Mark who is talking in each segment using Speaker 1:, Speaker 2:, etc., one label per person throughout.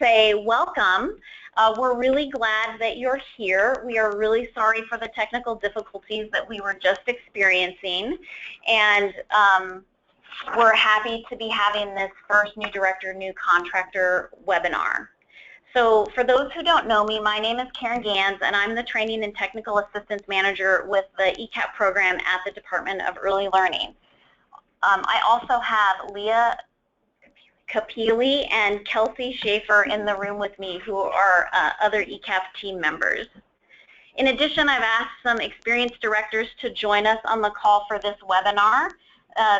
Speaker 1: say welcome. We're really glad that you're here. We are really sorry for the technical difficulties that we were just experiencing, and we're happy to be having this first New Director, New Contractor webinar. So for those who don't know me, my name is Karen Gans, and I'm the Training and Technical Assistance Manager with the ECEAP program at the Department of Early Learning. I also have Leah Capili and Kelsey Schaefer in the room with me, who are other ECEAP team members. In addition, I've asked some experienced directors to join us on the call for this webinar.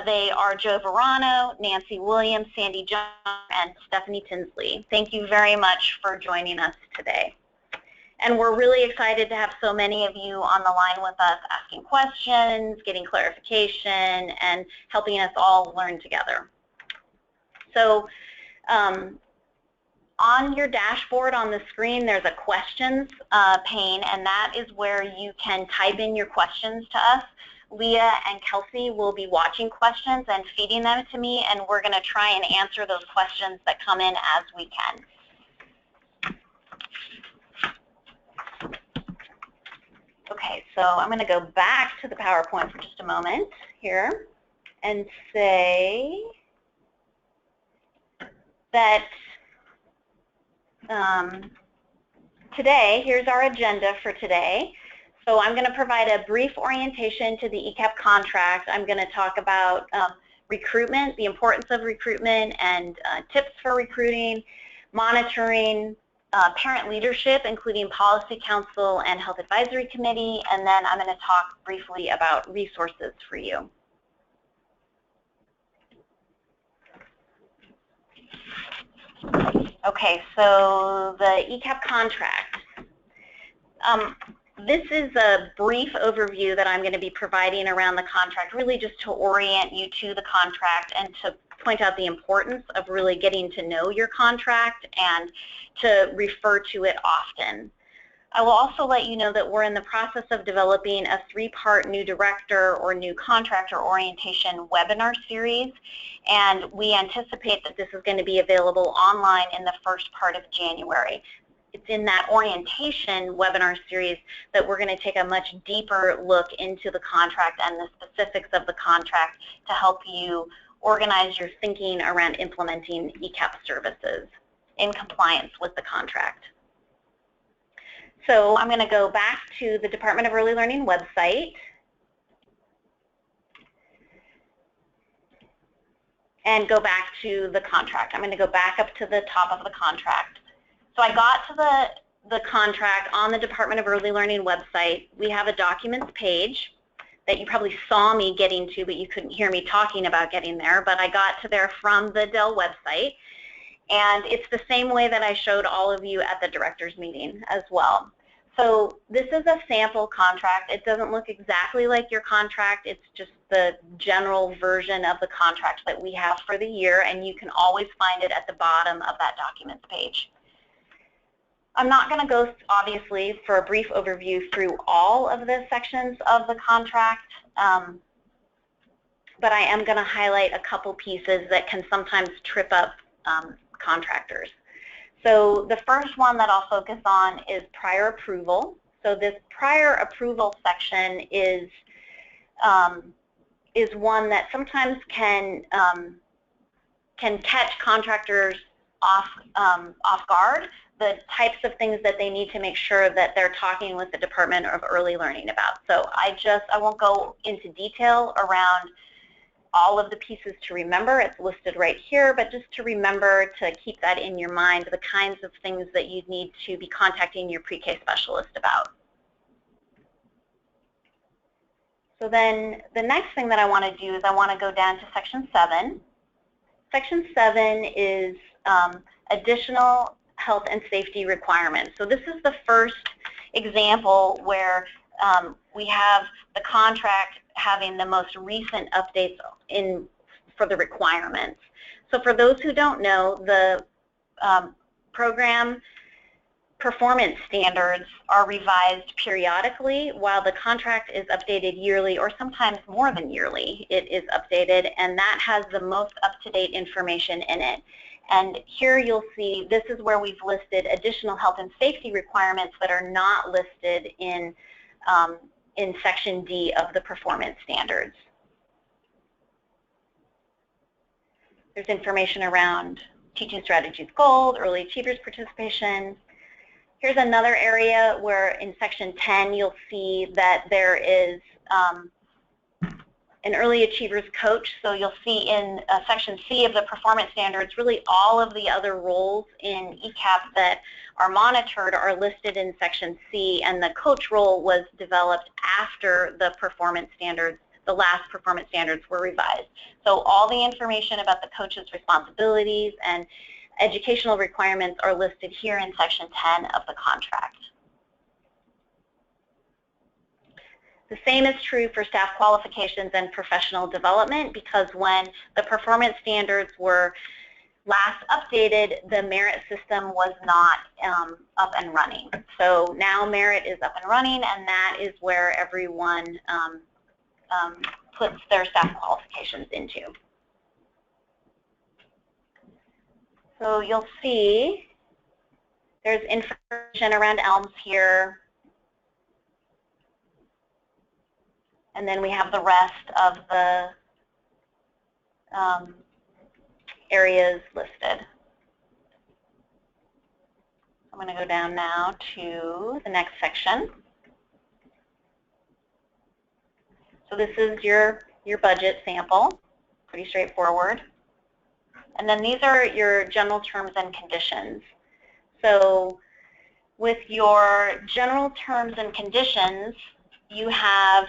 Speaker 1: They are Joe Verano, Nancy Williams, Sandy Jones, and Stephanie Tinsley. Thank you very much for joining us today. And we're really excited to have so many of you on the line with us, asking questions, getting clarification, and helping us all learn together. So on your dashboard on the screen, there's a questions pane, and that is where you can type in your questions to us. Leah and Kelsey will be watching questions and feeding them to me, and we're going to try and answer those questions that come in as we can. Okay, so I'm going to go back to the PowerPoint for just a moment here and say that today, here's our agenda for today. So I'm going to provide a brief orientation to the ECEAP contract. I'm going to talk about recruitment, the importance of recruitment, and tips for recruiting, monitoring, parent leadership, including Policy Council and Health Advisory Committee, and then I'm going to talk briefly about resources for you. Okay, so the ECEAP contract. This is a brief overview that I'm going to be providing around the contract, really just to orient you to the contract and to point out the importance of really getting to know your contract and to refer to it often. I will also let you know that we're in the process of developing a 3-part new director or new contractor orientation webinar series, and we anticipate that this is going to be available online in the first part of January. It's in that orientation webinar series that we're going to take a much deeper look into the contract and the specifics of the contract to help you organize your thinking around implementing ECEAP services in compliance with the contract. So I'm going to go back to the Department of Early Learning website and go back to the contract. I'm going to go back up to the top of the contract. So I got to the contract on the Department of Early Learning website. We have a documents page that you probably saw me getting to, but you couldn't hear me talking about getting there. But I got to there from the Dell website. And it's the same way that I showed all of you at the directors meeting as well. So this is a sample contract. It doesn't look exactly like your contract. It's just the general version of the contract that we have for the year, and you can always find it at the bottom of that documents page. I'm not going to go, obviously, for a brief overview through all of the sections of the contract, but I am going to highlight a couple pieces that can sometimes trip up contractors. So the first one that I'll focus on is prior approval. So this prior approval section is one that sometimes can catch contractors off guard, the types of things that they need to make sure that they're talking with the Department of Early Learning about. So I won't go into detail around all of the pieces to remember. It's listed right here, but just to remember to keep that in your mind, the kinds of things that you need to be contacting your pre-K specialist about. So then the next thing that I want to do is I want to go down to Section 7. Section 7 is additional health and safety requirements. So this is the first example where we have the contract having the most recent updates for the requirements. So for those who don't know, the program performance standards are revised periodically, while the contract is updated yearly, or sometimes more than yearly it is updated, and that has the most up-to-date information in it. And here you'll see this is where we've listed additional health and safety requirements that are not listed in Section D of the performance standards. There's information around teaching strategies goals, early achievers participation. Here's another area where in Section 10 you'll see that there is an early achievers coach. So you'll see in Section C of the performance standards, really all of the other roles in ECEAP that are monitored are listed in Section C, and the coach role was developed after the performance standards, the last performance standards were revised. So all the information about the coach's responsibilities and educational requirements are listed here in Section 10 of the contract. The same is true for staff qualifications and professional development, because when the performance standards were last updated, the merit system was not up and running. So now merit is up and running, and that is where everyone puts their staff qualifications into. So you'll see there's information around ELMS here. And then we have the rest of the areas listed. I'm going to go down now to the next section. So this is your budget sample, pretty straightforward. And then these are your general terms and conditions. So with your general terms and conditions, you have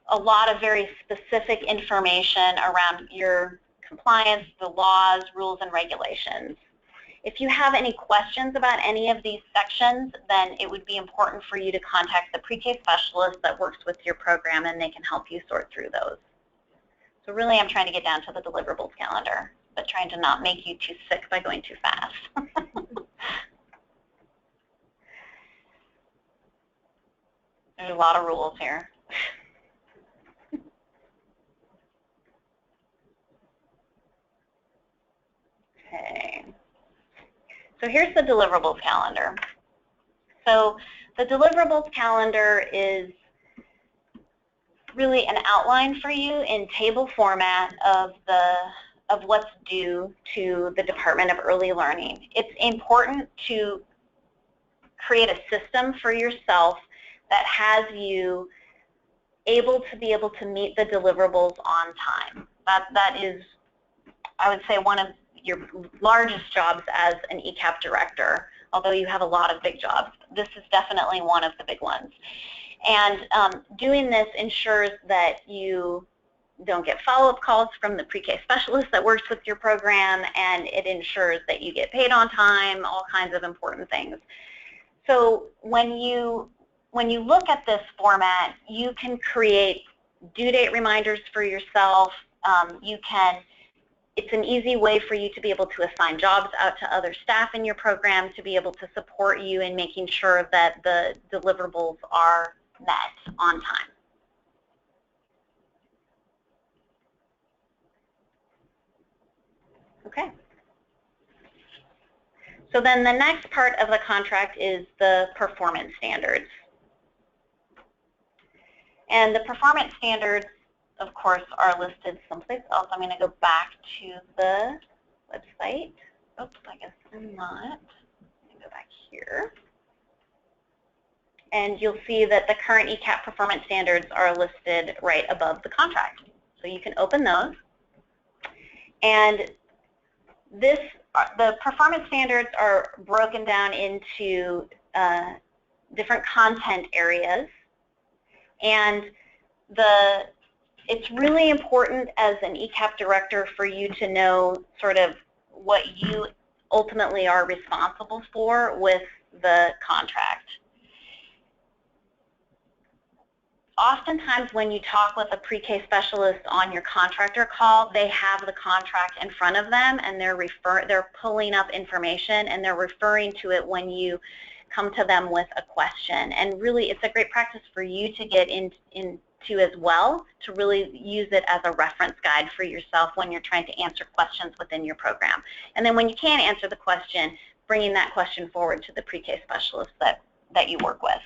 Speaker 1: a lot of very specific information around your compliance, the laws, rules, and regulations. If you have any questions about any of these sections, then it would be important for you to contact the pre-K specialist that works with your program, and they can help you sort through those. So really I'm trying to get down to the deliverables calendar, but trying to not make you too sick by going too fast. There's a lot of rules here. Okay. So here's the deliverables calendar. So the deliverables calendar is really an outline for you in table format of what's due to the Department of Early Learning. It's important to create a system for yourself that has you able to meet the deliverables on time. That is, I would say, one of your largest jobs as an ECEAP director, although you have a lot of big jobs. This is definitely one of the big ones. And doing this ensures that you don't get follow-up calls from the pre-K specialist that works with your program, and it ensures that you get paid on time, all kinds of important things. So when you look at this format, you can create due date reminders for yourself. It's an easy way for you to be able to assign jobs out to other staff in your program to be able to support you in making sure that the deliverables are met on time. Okay. So then the next part of the contract is the performance standards. And the performance standards, of course, are listed someplace else. I'm going to go back to the website. Oops, I guess I'm not. Let me go back here. And you'll see that the current ECEAP performance standards are listed right above the contract. So you can open those. And the performance standards are broken down into different content areas. And it's really important as an ECEAP director for you to know sort of what you ultimately are responsible for with the contract. Oftentimes when you talk with a pre-K specialist on your contractor call, they have the contract in front of them, and they're pulling up information and they're referring to it when you come to them with a question. And really it's a great practice for you to get to as well, to really use it as a reference guide for yourself when you're trying to answer questions within your program. And then when you can't answer the question, bringing that question forward to the pre-K specialist that you work with.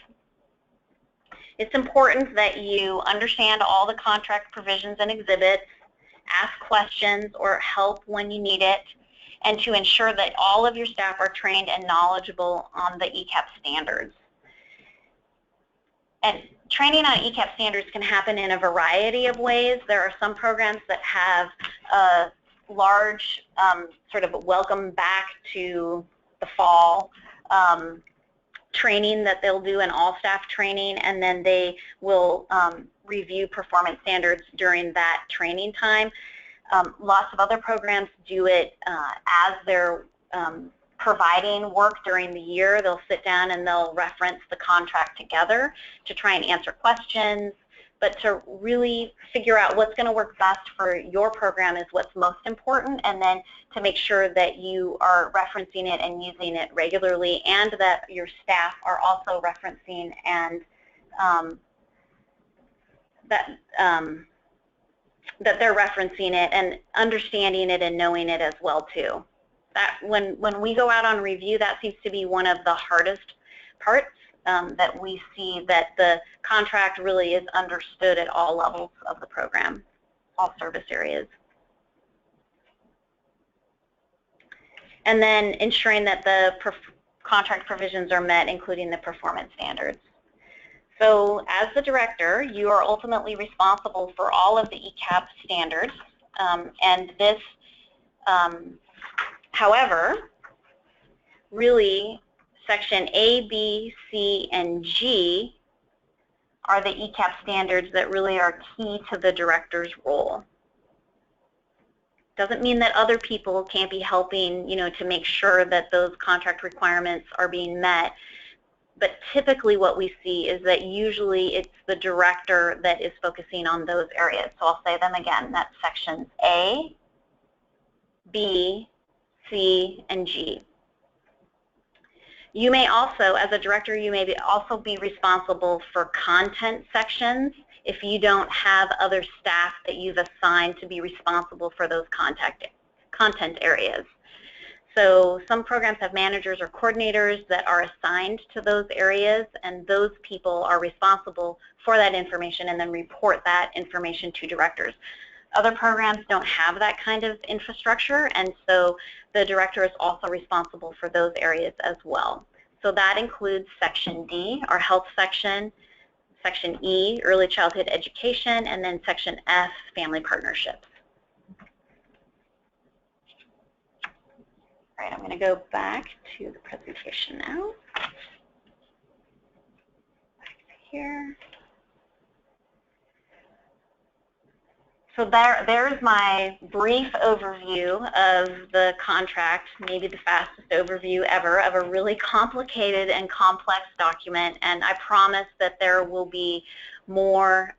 Speaker 1: It's important that you understand all the contract provisions and exhibits, ask questions or help when you need it, and to ensure that all of your staff are trained and knowledgeable on the ECEAP standards. And training on ECEAP standards can happen in a variety of ways. There are some programs that have a large sort of welcome back to the fall training that they'll do, an all-staff training, and then they will review performance standards during that training time. Lots of other programs do it as they're providing work during the year. They'll sit down and they'll reference the contract together to try and answer questions, but to really figure out what's going to work best for your program is what's most important, and then to make sure that you are referencing it and using it regularly, and that your staff are also referencing and that they're referencing it and understanding it and knowing it as well too. That when we go out on review, that seems to be one of the hardest parts, that we see that the contract really is understood at all levels of the program, all service areas. And then ensuring that the contract provisions are met, including the performance standards. So as the director, you are ultimately responsible for all of the ECEAP standards, and this, however, really section A, B, C, and G are the ECEAP standards that really are key to the director's role. Doesn't mean that other people can't be helping, to make sure that those contract requirements are being met. But typically what we see is that usually it's the director that is focusing on those areas. So I'll say them again. That's sections A, B, C, and G. You may also, as a director, you may also be responsible for content sections if you don't have other staff that you've assigned to be responsible for those content areas. So some programs have managers or coordinators that are assigned to those areas, and those people are responsible for that information and then report that information to directors. Other programs don't have that kind of infrastructure, and so the director is also responsible for those areas as well. So that includes section D, our health section, section E, early childhood education, and then section F, family partnerships. All right, I'm going to go back to the presentation now. Back here. So there's my brief overview of the contract, maybe the fastest overview ever of a really complicated and complex document, and I promise that there will be more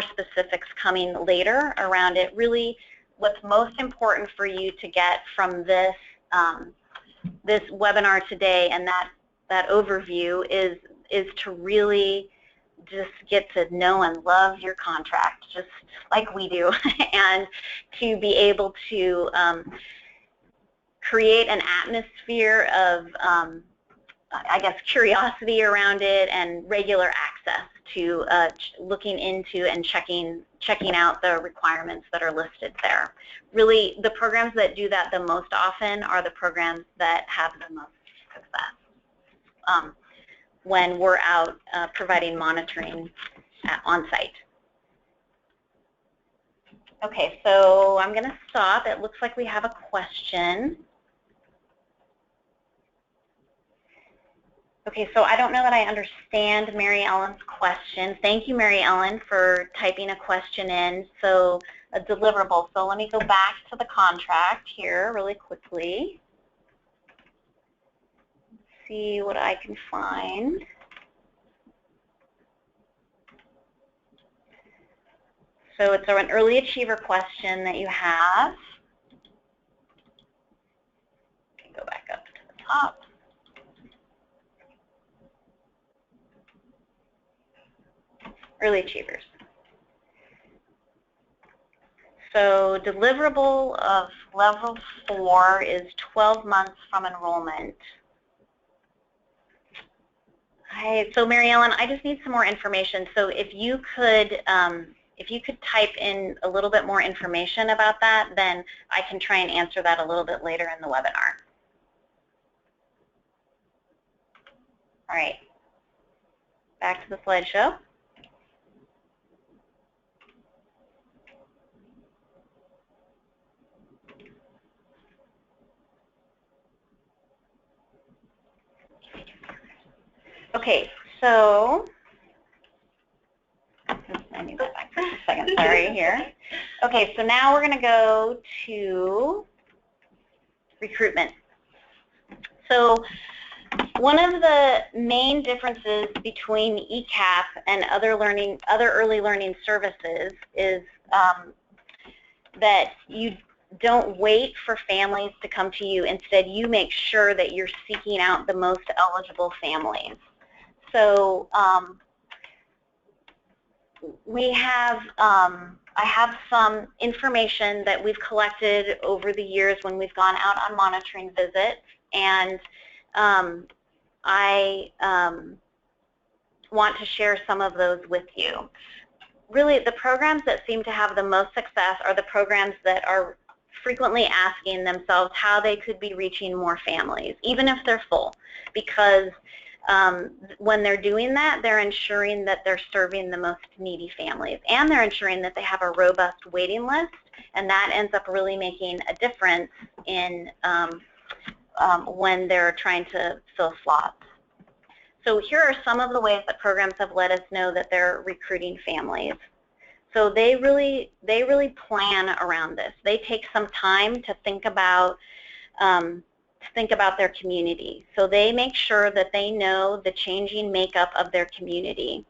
Speaker 1: specifics coming later around it. Really, what's most important for you to get from this this webinar today and that overview is to really just get to know and love your contract, just like we do, and to be able to create an atmosphere of, I guess, curiosity around it and regular access to looking into and checking out the requirements that are listed there. Really, the programs that do that the most often are the programs that have the most success when we're out providing monitoring on site. Okay, so I'm going to stop. It looks like we have a question. Okay, so I don't know that I understand Mary Ellen's question. Thank you, Mary Ellen, for typing a question in. So a deliverable. So let me go back to the contract here really quickly. See what I can find. So it's an early achiever question that you have. Go back up to the top. Early achievers. So deliverable of level 4 is 12 months from enrollment. Hi, so Mary Ellen, I just need some more information. So if you could type in a little bit more information about that, then I can try and answer that a little bit later in the webinar. All right, back to the slideshow. Okay, so let me go back for a second, sorry here. Okay, so now we're going to go to recruitment. So one of the main differences between ECEAP and other early learning services is that you don't wait for families to come to you. Instead, you make sure that you're seeking out the most eligible families. So I have some information that we've collected over the years when we've gone out on monitoring visits, and I want to share some of those with you. Really, the programs that seem to have the most success are the programs that are frequently asking themselves how they could be reaching more families, even if they're full, because when they're doing that, they're ensuring that they're serving the most needy families, and they're ensuring that they have a robust waiting list, and that ends up really making a difference in when they're trying to fill slots. So here are some of the ways that programs have let us know that they're recruiting families. So they really plan around this. They take some time to think about their community. So they make sure that they know the changing makeup of their community.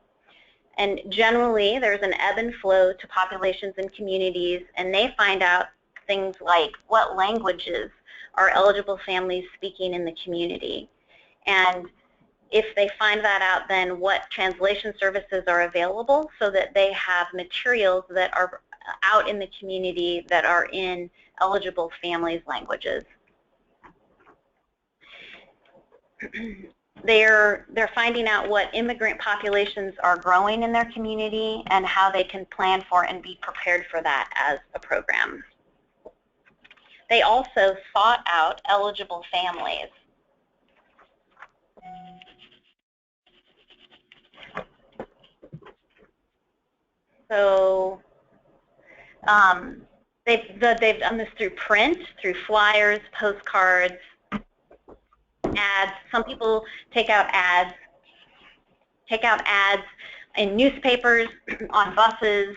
Speaker 1: And generally, there's an ebb and flow to populations and communities, and they find out things like what languages are eligible families speaking in the community. And if they find that out, then what translation services are available so that they have materials that are out in the community that are in eligible families' languages. They're finding out what immigrant populations are growing in their community and how they can plan for and be prepared for that as a program. They also sought out eligible families. So they've done this through print, through flyers, postcards, ads. Some people take out ads in newspapers, on buses,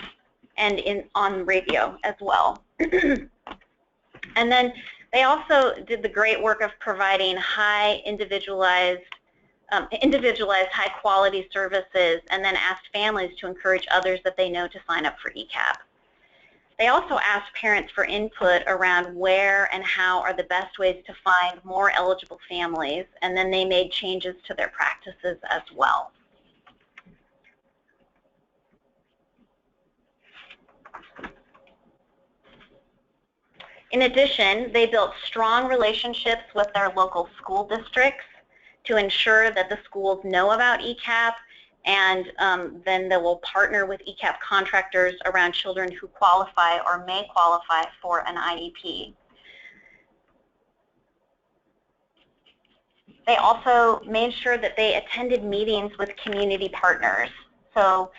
Speaker 1: and on radio as well. And then they also did the great work of providing high individualized, high-quality services, and then asked families to encourage others that they know to sign up for ECEAP. They also asked parents for input around where and how are the best ways to find more eligible families, and then they made changes to their practices as well. In addition, they built strong relationships with their local school districts to ensure that the schools know about ECEAP, and then they will partner with ECEAP contractors around children who qualify or may qualify for an IEP. They also made sure that they attended meetings with community partners. So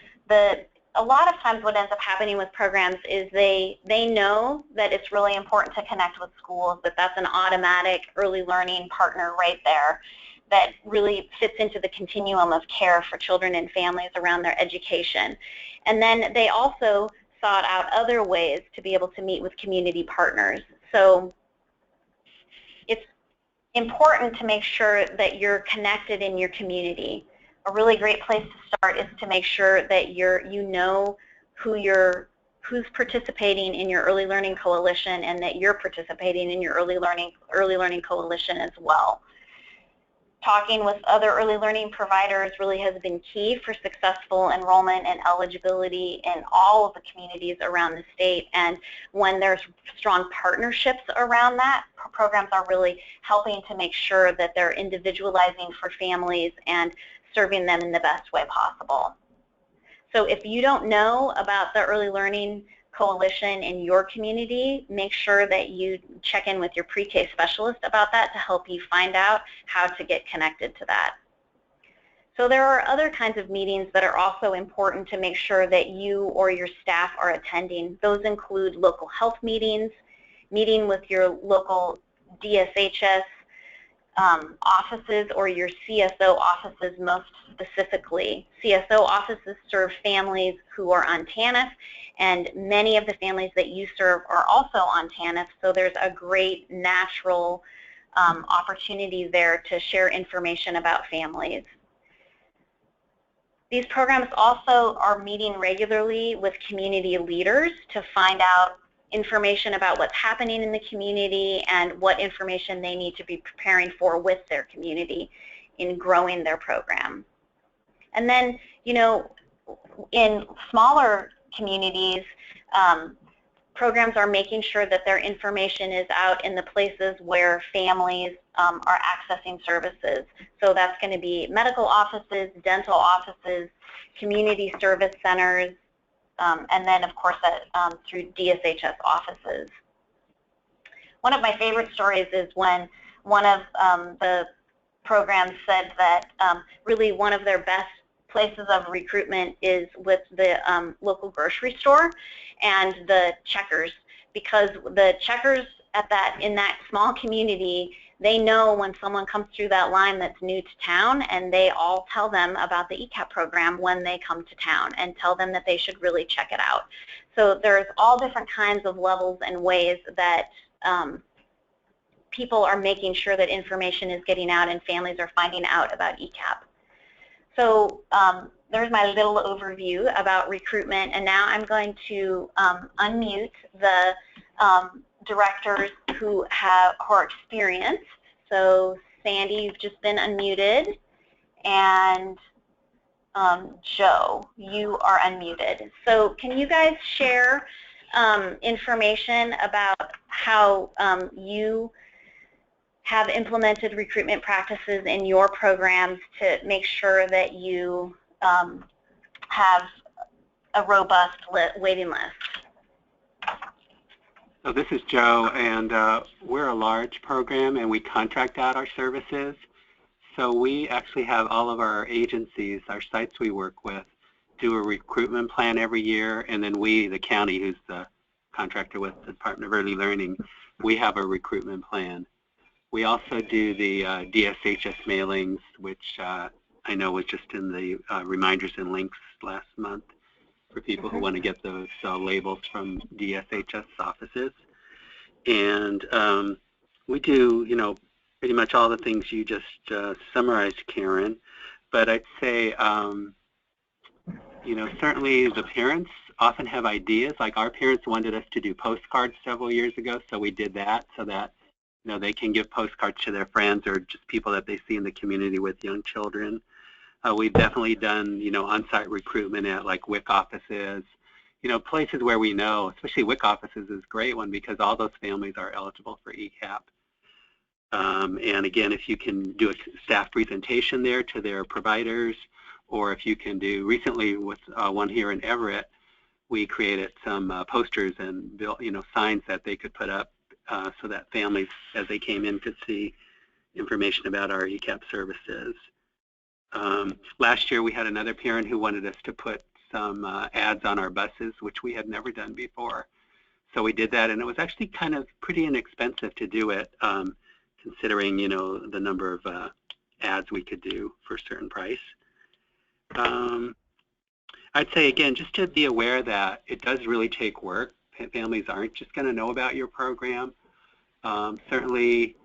Speaker 1: a lot of times what ends up happening with programs is they know that it's really important to connect with schools, that that's an automatic early learning partner right there that really fits into the continuum of care for children and families around their education. And then they also sought out other ways to be able to meet with community partners. So it's important to make sure that you're connected in your community. A really great place to start is to make sure that you know who's participating in your early learning coalition, and that you're participating in your early learning coalition as well. talking with other early learning providers really has been key for successful enrollment and eligibility in all of the communities around the state. And when there's strong partnerships around that, programs are really helping to make sure that they're individualizing for families and serving them in the best way possible. So if you don't know about the Early Learning Coalition in your community, make sure that you check in with your pre-K specialist about that to help you find out how to get connected to that. So there are other kinds of meetings that are also important to make sure that you or your staff are attending. Those include local health meetings, meeting with your local DSHS offices or your CSO offices most specifically. CSO offices serve families who are on TANF, and many of the families that you serve are also on TANF, so there's a great natural opportunity there to share information about families. These programs also are meeting regularly with community leaders to find out information about what's happening in the community and what information they need to be preparing for with their community in growing their program. And then, you know, in smaller communities, programs are making sure that their information is out in the places where families are accessing services. So that's going to be medical offices, dental offices, community service centers, and then, of course, through DSHS offices. One of my favorite stories is when one of the programs said that really one of their best places of recruitment is with the local grocery store and the checkers, because the checkers in that small community, they know when someone comes through that line that's new to town, and they all tell them about the ECEAP program when they come to town and tell them that they should really check it out. So there's all different kinds of levels and ways that people are making sure that information is getting out and families are finding out about ECEAP. So there's my little overview about recruitment, and now I'm going to unmute the directors who are experienced. So Sandy, you've just been unmuted, and Joe, you are unmuted. So can you guys share information about how you have implemented recruitment practices in your programs to make sure that you have a robust waiting list?
Speaker 2: So this is Joe, and we're a large program, and we contract out our services. So we actually have all of our agencies, our sites we work with, do a recruitment plan every year, and then we, the county, who's the contractor with the Department of Early Learning, we have a recruitment plan. We also do the DSHS mailings, which I know was just in the reminders and links last month for people who want to get those labels from DSHS offices. And we do, you know, pretty much all the things you just summarized, Karen. But I'd say, you know, certainly the parents often have ideas. Like our parents wanted us to do postcards several years ago, so we did that so that, you know, they can give postcards to their friends or just people that they see in the community with young children. We've definitely done, you know, on-site recruitment at like WIC offices, you know, places where we know, especially WIC offices is a great one because all those families are eligible for ECEAP. And again, if you can do a staff presentation there to their providers, or if you can do, recently with one here in Everett, we created some posters and built, you know, signs that they could put up so that families, as they came in, could see information about our ECEAP services. Last year we had another parent who wanted us to put some ads on our buses, which we had never done before. So we did that, and it was actually kind of pretty inexpensive to do it, considering, you know, the number of ads we could do for a certain price. I'd say, again, just to be aware that it does really take work. Families aren't just going to know about your program. Certainly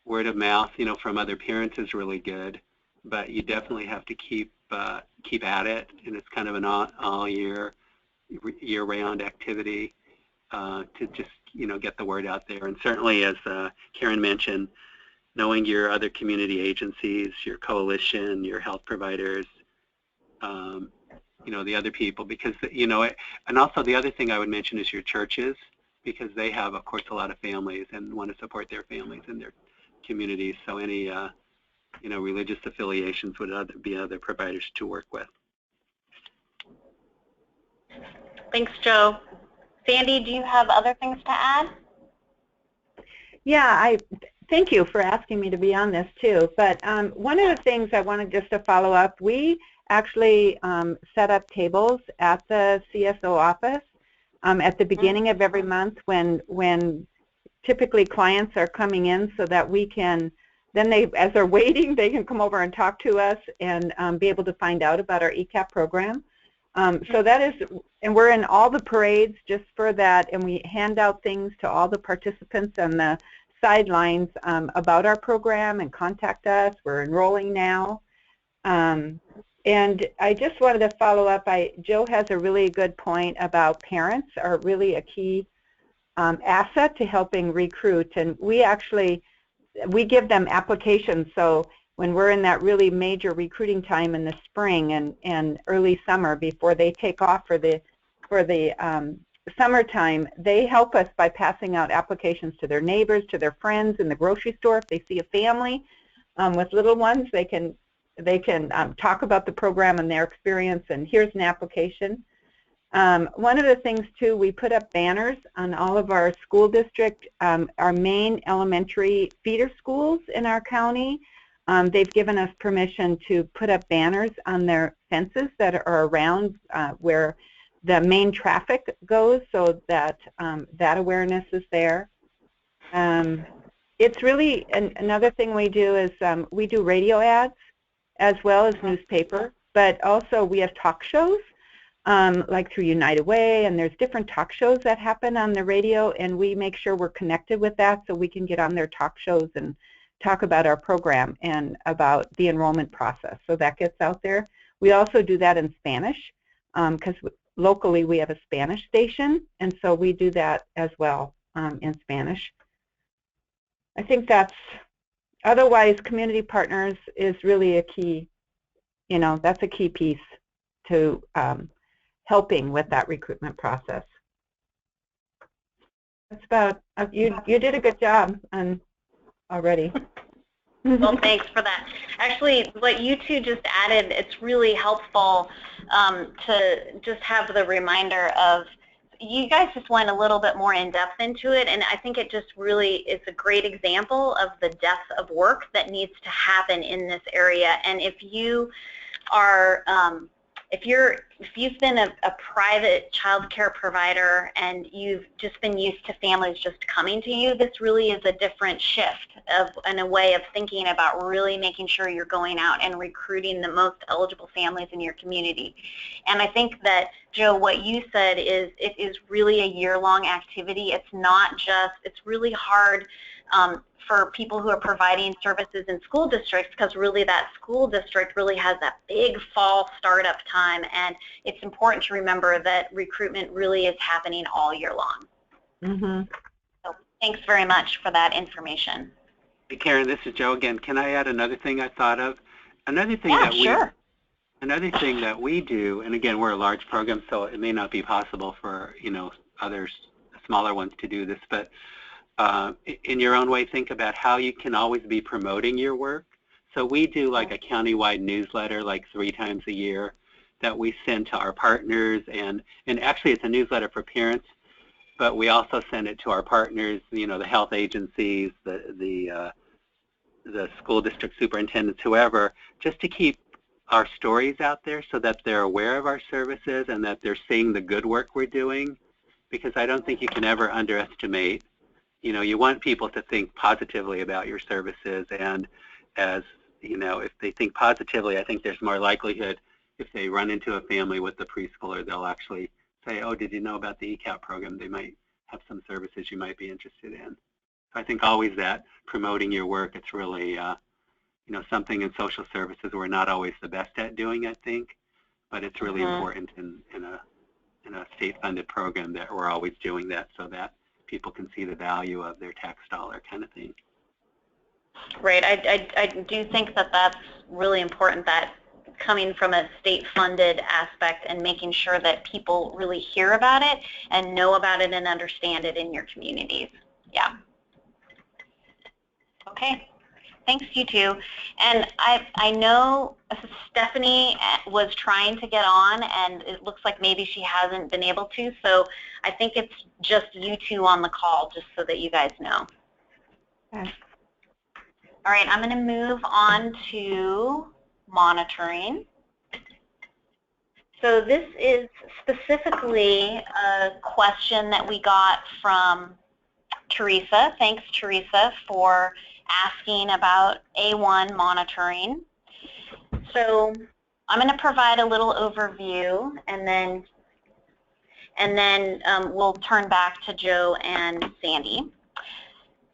Speaker 2: word of mouth, you know, from other parents is really good, but you definitely have to keep at it, and it's kind of an all year-round activity to just, you know, get the word out there. And certainly, as Karen mentioned, knowing your other community agencies, your coalition, your health providers, you know, the other people, because, you know, and also the other thing I would mention is your churches, because they have, of course, a lot of families and want to support their families and their communities. So any, you know, religious affiliations would be other providers to work with.
Speaker 1: Thanks, Joe. Sandy, do you have other things to add?
Speaker 3: Yeah, thank you for asking me to be on this too. But one of the things I wanted just to follow up, we actually set up tables at the CSO office at the beginning of every month when typically clients are coming in, so that we can, then they, as they're waiting, they can come over and talk to us and be able to find out about our ECEAP program. So that is, and we're in all the parades just for that, and we hand out things to all the participants on the sidelines about our program and contact us. We're enrolling now. And I just wanted to follow up. Joe has a really good point about parents are really a key asset to helping recruit, and we give them applications. So when we're in that really major recruiting time in the spring and early summer before they take off for the summertime, they help us by passing out applications to their neighbors, to their friends in the grocery store. If they see a family with little ones, they can talk about the program and their experience, and here's an application. One of the things too, we put up banners on all of our school district, our main elementary feeder schools in our county. They've given us permission to put up banners on their fences that are around where the main traffic goes, so that that awareness is there. It's really, another thing we do is we do radio ads as well as newspaper, but also we have talk shows like through United Way, and there's different talk shows that happen on the radio, and we make sure we're connected with that so we can get on their talk shows and talk about our program and about the enrollment process. So that gets out there. We also do that in Spanish because locally we have a Spanish station, and so we do that as well in Spanish. I think that's, otherwise community partners is really a key, you know, that's a key piece to helping with that recruitment process. That's about, you did a good job already.
Speaker 1: Well, thanks for that. Actually, what you two just added, it's really helpful to just have the reminder of, you guys just went a little bit more in depth into it, and I think it just really is a great example of the depth of work that needs to happen in this area. And if you are, if you've been a private child care provider and you've just been used to families just coming to you, this really is a different shift and a way of thinking about really making sure you're going out and recruiting the most eligible families in your community. And I think that, Joe, what you said is it is really a year-long activity. It's not just, it's really hard for people who are providing services in school districts, because really that school district really has that big fall startup time, and it's important to remember that recruitment really is happening all year long.
Speaker 3: Mm-hmm.
Speaker 1: So thanks very much for that information.
Speaker 2: Hey, Karen, this is Joe again. Can I add another thing I thought of? Another thing Another thing that we do, and again, we're a large program, so it may not be possible for, you know, others, smaller ones to do this, but in your own way, think about how you can always be promoting your work. So we do like a countywide newsletter like 3 times a year that we send to our partners, and actually it's a newsletter for parents, but we also send it to our partners, you know, the health agencies, the school district superintendents, whoever, just to keep our stories out there so that they're aware of our services and that they're seeing the good work we're doing, because I don't think you can ever underestimate, you know, you want people to think positively about your services, and as, you know, if they think positively, I think there's more likelihood if they run into a family with the preschooler, they'll actually say, oh, did you know about the ECEAP program? They might have some services you might be interested in. So I think always that promoting your work, it's really, you know, something in social services we're not always the best at doing, I think, but it's really important in a state-funded program that we're always doing that so that people can see the value of their tax dollar kind of thing.
Speaker 1: Right. I do think that that's really important, that coming from a state-funded aspect and making sure that people really hear about it and know about it and understand it in your communities. Yeah. Okay. Thanks, you two. And I know Stephanie was trying to get on, and it looks like maybe she hasn't been able to, so I think it's just you two on the call, just so that you guys know.
Speaker 3: Okay.
Speaker 1: All right, I'm going to move on to monitoring. So this is specifically a question that we got from Teresa. Thanks, Teresa, for asking about A1 monitoring. So I'm going to provide a little overview, and then we'll turn back to Joe and Sandy.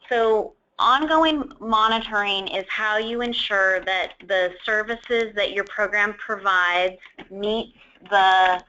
Speaker 1: So ongoing monitoring is how you ensure that the services that your program provides meet the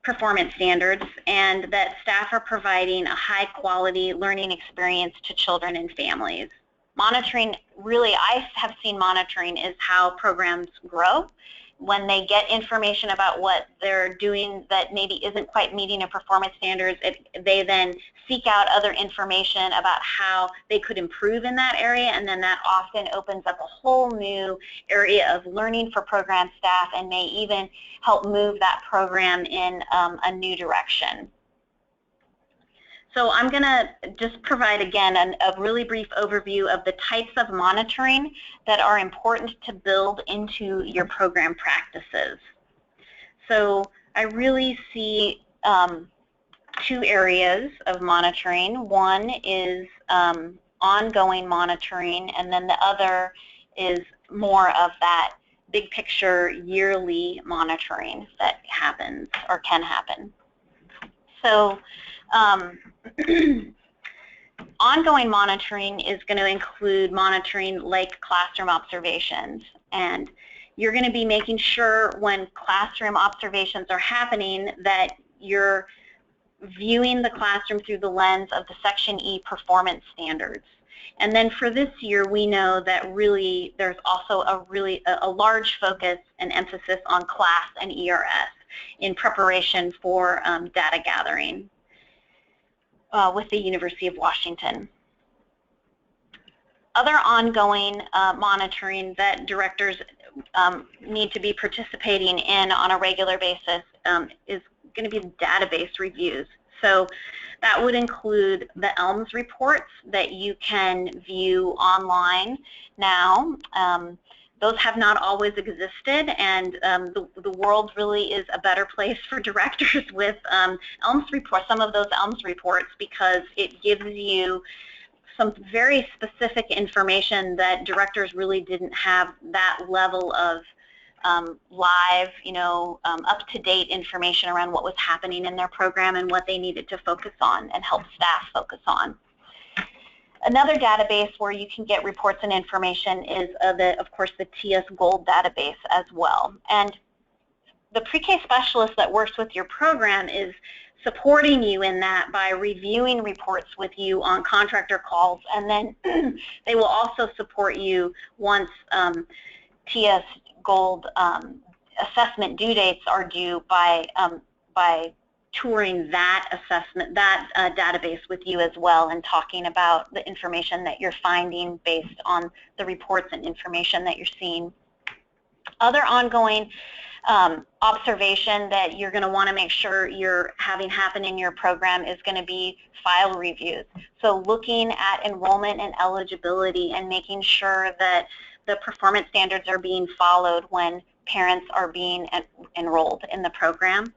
Speaker 1: performance standards, and that staff are providing a high-quality learning experience to children and families. Monitoring, really, I have seen monitoring is how programs grow. When they get information about what they're doing that maybe isn't quite meeting a performance standards, they then seek out other information about how they could improve in that area, and then that often opens up a whole new area of learning for program staff and may even help move that program in a new direction. So I'm going to just provide, again, a really brief overview of the types of monitoring that are important to build into your program practices. So I really see two areas of monitoring. One is ongoing monitoring, and then the other is more of that big picture yearly monitoring that happens or can happen. So ongoing monitoring is going to include monitoring like classroom observations, and you're going to be making sure when classroom observations are happening that you're viewing the classroom through the lens of the Section E performance standards. And then for this year, we know that really there's also a large focus and emphasis on class and ERS in preparation for data gathering with the University of Washington. Other ongoing monitoring that directors need to be participating in on a regular basis is going to be database reviews. So that would include the ELMS reports that you can view online now. Those have not always existed, and the world really is a better place for directors with ELMS reports, some of those ELMS reports, because it gives you some very specific information that directors really didn't have that level of live, up-to-date information around what was happening in their program and what they needed to focus on and help staff focus on. Another database where you can get reports and information is, of course, the TS Gold database as well. And the pre-K specialist that works with your program is supporting you in that by reviewing reports with you on contractor calls, and then they will also support you once TS Gold assessment due dates are due by touring that assessment, that database with you as well, and talking about the information that you're finding based on the reports and information that you're seeing. Other ongoing observation that you're going to want to make sure you're having happen in your program is going to be file reviews. So looking at enrollment and eligibility and making sure that the performance standards are being followed when parents are being enrolled in the program.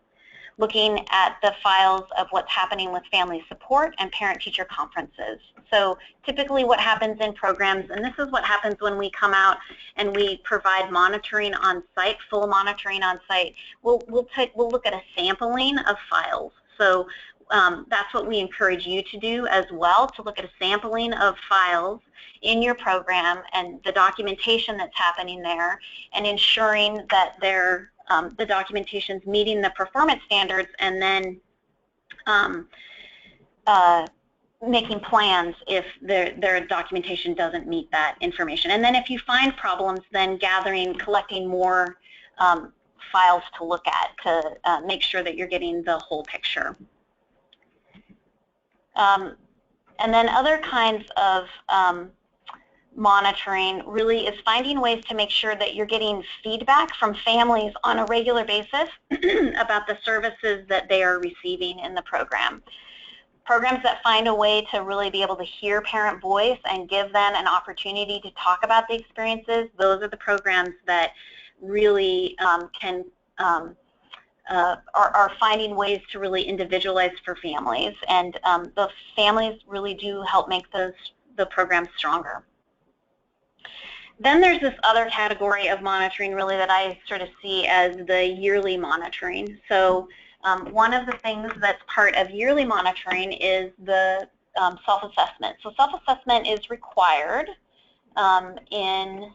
Speaker 1: Looking at the files of what's happening with family support and parent-teacher conferences. So typically what happens in programs, and this is what happens when we come out and we provide monitoring on site, full monitoring on site, we'll look at a sampling of files. So that's what we encourage you to do as well, to look at a sampling of files in your program and the documentation that's happening there, and ensuring that they're the documentation's meeting the performance standards, and then making plans if their documentation doesn't meet that information. And then if you find problems, then collecting more files to look at to make sure that you're getting the whole picture. And then other kinds of monitoring really is finding ways to make sure that you're getting feedback from families on a regular basis about the services that they are receiving in the program. Programs that find a way to really be able to hear parent voice and give them an opportunity to talk about the experiences, those are the programs that really are finding ways to really individualize for families, and the families really do help make the programs stronger. Then there's this other category of monitoring really that I sort of see as the yearly monitoring. So one of the things that's part of yearly monitoring is the self-assessment. So self-assessment is required in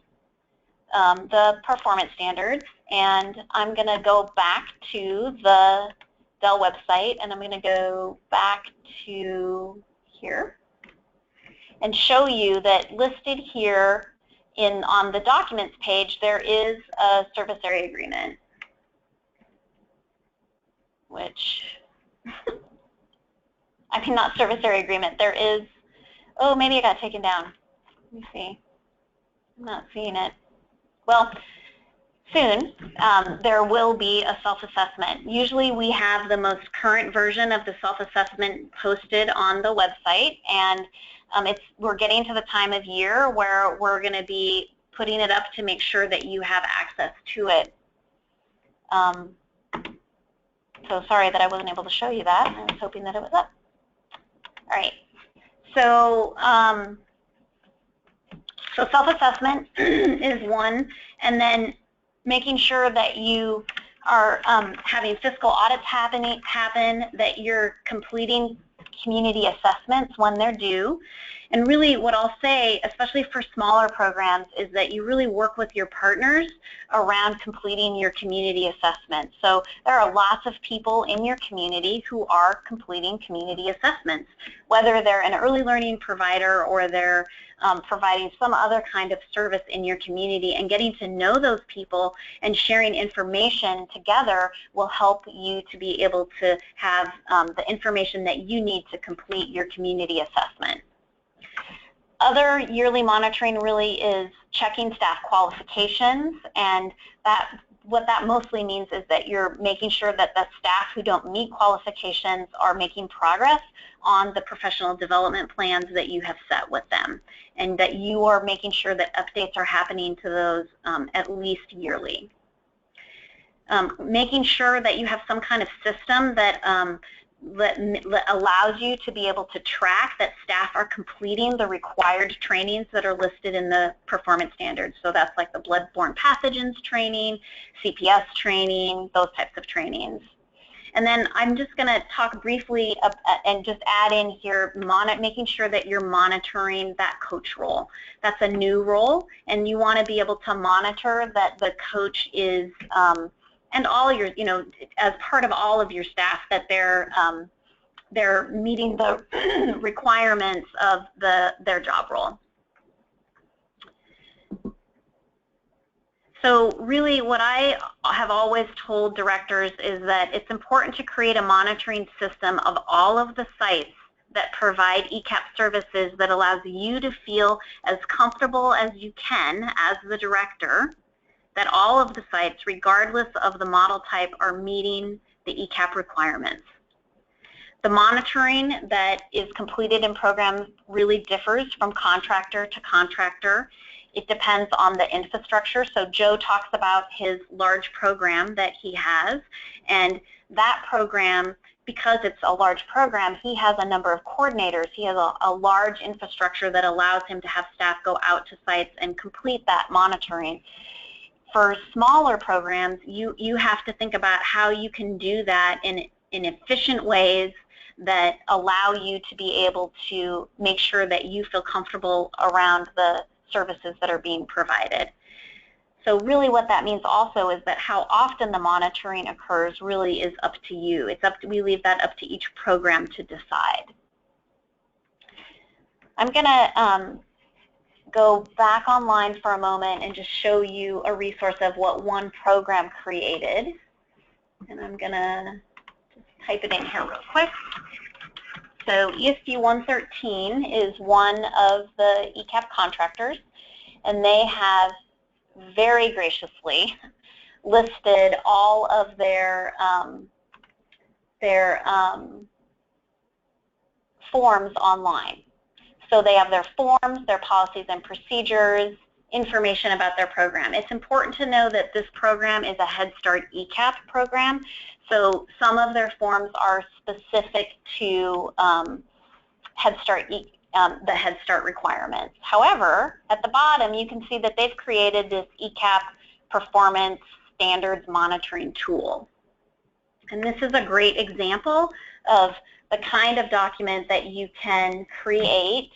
Speaker 1: the performance standards, and I'm going to go back to the Dell website, and I'm going to go back to here and show you that listed here on the documents page there is a service area agreement, which I mean, not service area agreement, there is, oh, maybe it got taken down. Let me see. I'm not seeing it. Well, soon there will be a self-assessment. Usually we have the most current version of the self-assessment posted on the website, and we're getting to the time of year where we're going to be putting it up to make sure that you have access to it. So sorry that I wasn't able to show you that. I was hoping that it was up. All right. So so self-assessment is one, and then making sure that you are having fiscal audits happen, that you're completing community assessments when they're due. And really what I'll say, especially for smaller programs, is that you really work with your partners around completing your community assessments. So there are lots of people in your community who are completing community assessments, whether they're an early learning provider or they're providing some other kind of service in your community, and getting to know those people and sharing information together will help you to be able to have the information that you need to complete your community assessment. Other yearly monitoring really is checking staff qualifications, and what that mostly means is that you're making sure that the staff who don't meet qualifications are making progress on the professional development plans that you have set with them, and that you are making sure that updates are happening to those at least yearly. Making sure that you have some kind of system that allows you to be able to track that staff are completing the required trainings that are listed in the performance standards. So that's like the bloodborne pathogens training, CPS training, those types of trainings. And then I'm just going to talk briefly and just add in here making sure that you're monitoring that coach role. That's a new role, and you want to be able to monitor that the coach is and all your, as part of all of your staff, that they're meeting the requirements of their job role. So really what I have always told directors is that it's important to create a monitoring system of all of the sites that provide ECEAP services that allows you to feel as comfortable as you can as the director that all of the sites, regardless of the model type, are meeting the ECEAP requirements. The monitoring that is completed in programs really differs from contractor to contractor. It depends on the infrastructure. So Joe talks about his large program that he has, and that program, because it's a large program, he has a number of coordinators. He has a large infrastructure that allows him to have staff go out to sites and complete that monitoring. For smaller programs, you have to think about how you can do that in efficient ways that allow you to be able to make sure that you feel comfortable around the services that are being provided. So really what that means also is that how often the monitoring occurs really is up to you. We leave that up to each program to decide. I'm going to go back online for a moment and just show you a resource of what one program created. And I'm going to just type it in here real quick. So ESD 113 is one of the ECEAP contractors, and they have very graciously listed all of their forms online. So they have their forms, their policies and procedures, information about their program. It's important to know that this program is a Head Start ECEAP program, so some of their forms are specific to Head Start, the Head Start requirements. However, at the bottom you can see that they've created this ECEAP performance standards monitoring tool. And this is a great example of the kind of document that you can create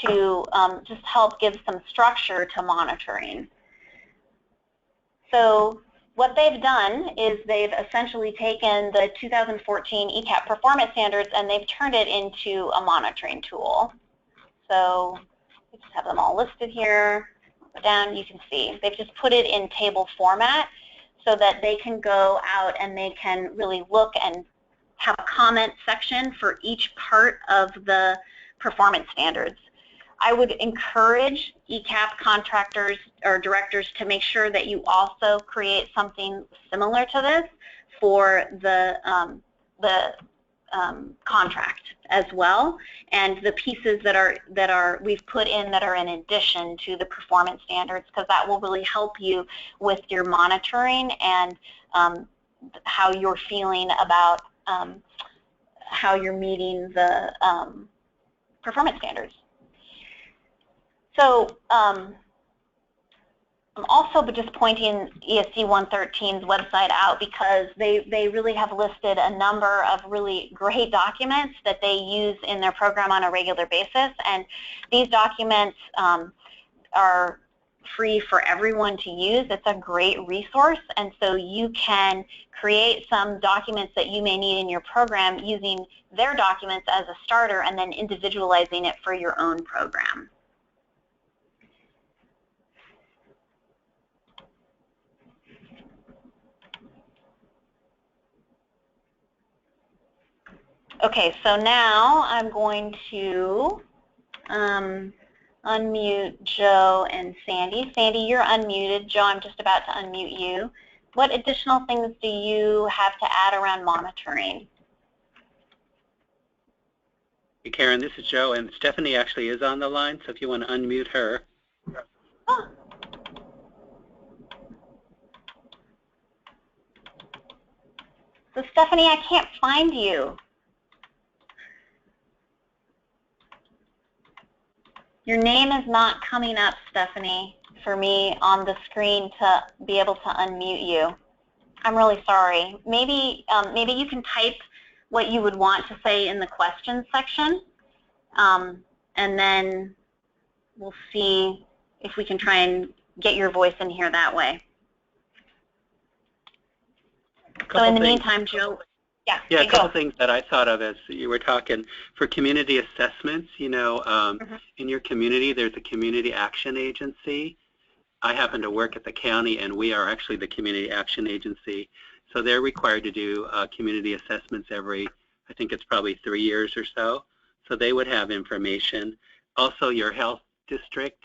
Speaker 1: to just help give some structure to monitoring. So what they've done is they've essentially taken the 2014 ECEAP performance standards and they've turned it into a monitoring tool. So we just have them all listed here. Go down, you can see. They've just put it in table format so that they can go out and they can really look and have a comment section for each part of the performance standards. I would encourage ECEAP contractors or directors to make sure that you also create something similar to this for the contract as well, and the pieces that we've put in that are in addition to the performance standards, because that will really help you with your monitoring and how you're feeling about how you're meeting the performance standards. So I'm also just pointing ESD 113's website out because they really have listed a number of really great documents that they use in their program on a regular basis, and these documents are free for everyone to use. It's a great resource, and so you can create some documents that you may need in your program using their documents as a starter and then individualizing it for your own program. Okay, so now I'm going to unmute Joe and Sandy. Sandy, you're unmuted. Joe, I'm just about to unmute you. What additional things do you have to add around monitoring?
Speaker 2: Hey, Karen, this is Joe, and Stephanie actually is on the line, so if you want to unmute her.
Speaker 1: Oh. So Stephanie, I can't find you. Your name is not coming up, Stephanie, for me on the screen to be able to unmute you. I'm really sorry. Maybe you can type what you would want to say in the questions section, and then we'll see if we can try and get your voice in here that way. So in the meantime, Joe.
Speaker 2: Yeah, a couple things that I thought of as you were talking. For community assessments, you know, in your community, there's a community action agency. I happen to work at the county, and we are actually the community action agency. So they're required to do community assessments every, I think it's probably 3 years or so. So they would have information. Also, your health district,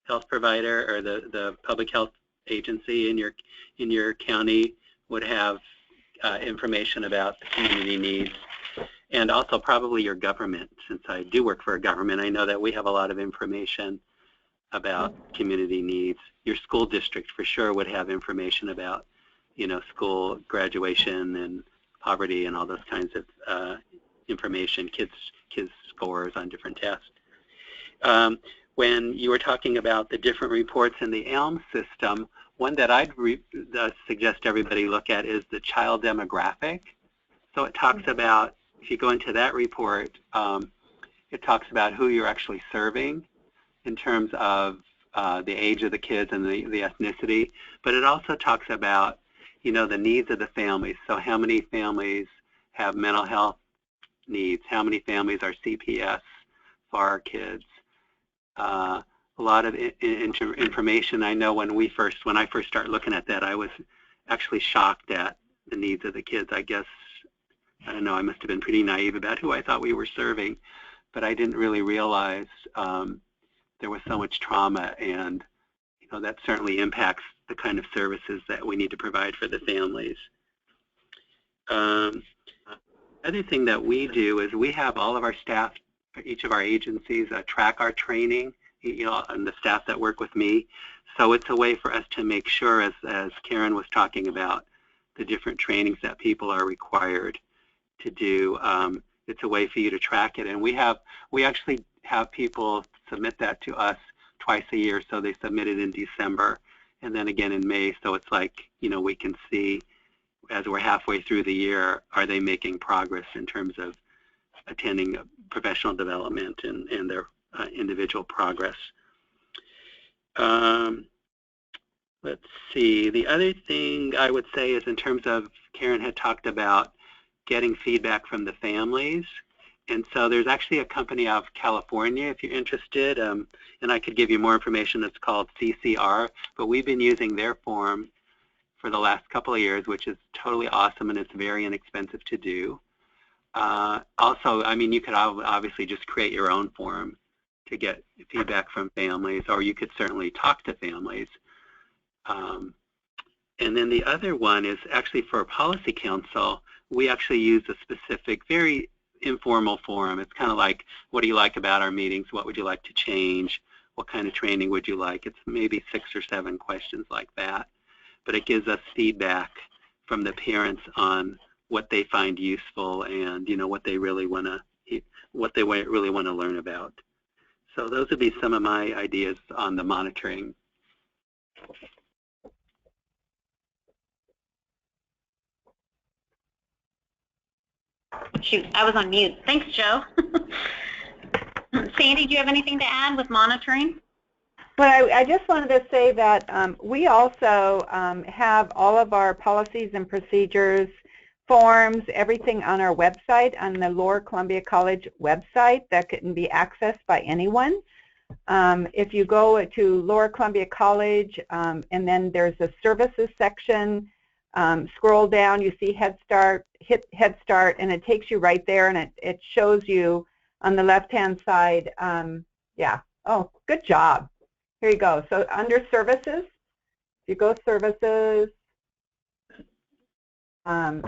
Speaker 2: health provider, or the public health agency in your county would have information about the community needs, and also probably your government. Since I do work for a government, I know that we have a lot of information about community needs. Your school district for sure would have information about, you know, school graduation and poverty and all those kinds of information, kids scores on different tests. When you were talking about the different reports in the ELM system, one that I'd suggest everybody look at is the child demographic. So it talks about, if you go into that report, it talks about who you're actually serving in terms of the age of the kids and the ethnicity, but it also talks about, you know, the needs of the families. So how many families have mental health needs? How many families are CPS for our kids? a lot of information. I know when I first started looking at that, I was actually shocked at the needs of the kids. I guess, I don't know, I must have been pretty naive about who I thought we were serving, but I didn't really realize there was so much trauma, and that certainly impacts the kind of services that we need to provide for the families. Other thing that we do is we have all of our staff, each of our agencies, track our training, and the staff that work with me. So it's a way for us to make sure, as Karen was talking about, the different trainings that people are required to do. It's a way for you to track it, and we actually have people submit that to us twice a year. So they submit it in December and then again in May. So it's like, we can see as we're halfway through the year, are they making progress in terms of attending professional development and their individual progress. Let's see. The other thing I would say is, in terms of, Karen had talked about getting feedback from the families. And so there's actually a company out of California, if you're interested, and I could give you more information. It's called CCR, but we've been using their form for the last couple of years, which is totally awesome, and it's very inexpensive to do. Also, I mean, you could obviously just create your own form to get feedback from families, or you could certainly talk to families. And then the other one is actually for a policy council. We actually use a specific, very informal forum. It's kind of like, what do you like about our meetings? What would you like to change? What kind of training would you like? It's maybe 6 or 7 questions like that. But it gives us feedback from the parents on what they find useful and what they really want to learn about. So those would be some of my ideas on the monitoring.
Speaker 1: Shoot, I was on mute. Thanks, Joe. Sandy, do you have anything to add with monitoring?
Speaker 3: Well, I just wanted to say that we also have all of our policies and procedures, forms, everything on our website, on the Lower Columbia College website that can be accessed by anyone. If you go to Lower Columbia College and then there's a services section, scroll down, you see Head Start, hit Head Start, and it takes you right there, and it shows you on the left-hand side. Yeah. Oh, good job. Here you go. So under services, if you go services, Head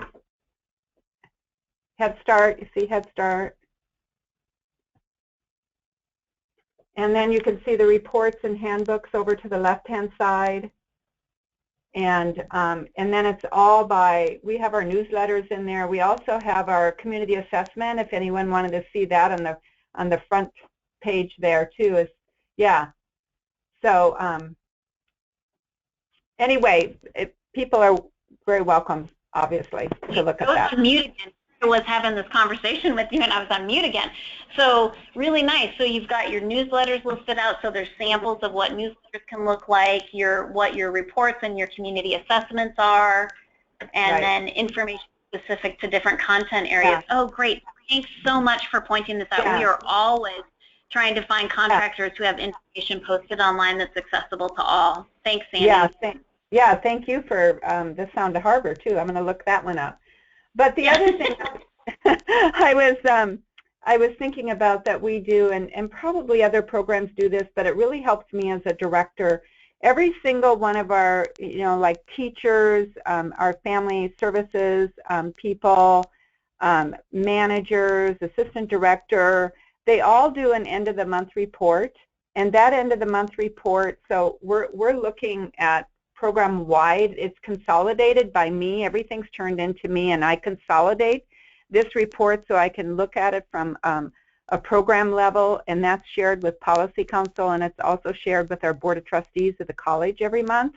Speaker 3: Start, you see Head Start. And then you can see the reports and handbooks over to the left-hand side. And then it's all by, we have our newsletters in there. We also have our community assessment, if anyone wanted to see that on the front page there too. Yeah. So anyway, people are very welcome, obviously, to look at that.
Speaker 1: Mute again. I was having this conversation with you and I was on mute again. So really nice. So you've got your newsletters listed out. So there's samples of what newsletters can look like, what your reports and your community assessments are, and then information specific to different content areas. Yeah. Oh, great. Thanks so much for pointing this out. Yeah. We are always trying to find contractors who have information posted online that's accessible to all. Thanks, Sandy.
Speaker 3: Yeah, thank you for the Sound to Harbor, too. I'm going to look that one up. But the other thing I was thinking about that we do, and probably other programs do this, but it really helps me as a director. Every single one of our, like teachers, our family services people, managers, assistant director, they all do an end-of-the-month report. And that end-of-the-month report, so we're looking at program-wide. It's consolidated by me. Everything's turned into me, and I consolidate this report so I can look at it from a program level, and that's shared with Policy Council, and it's also shared with our Board of Trustees of the college every month.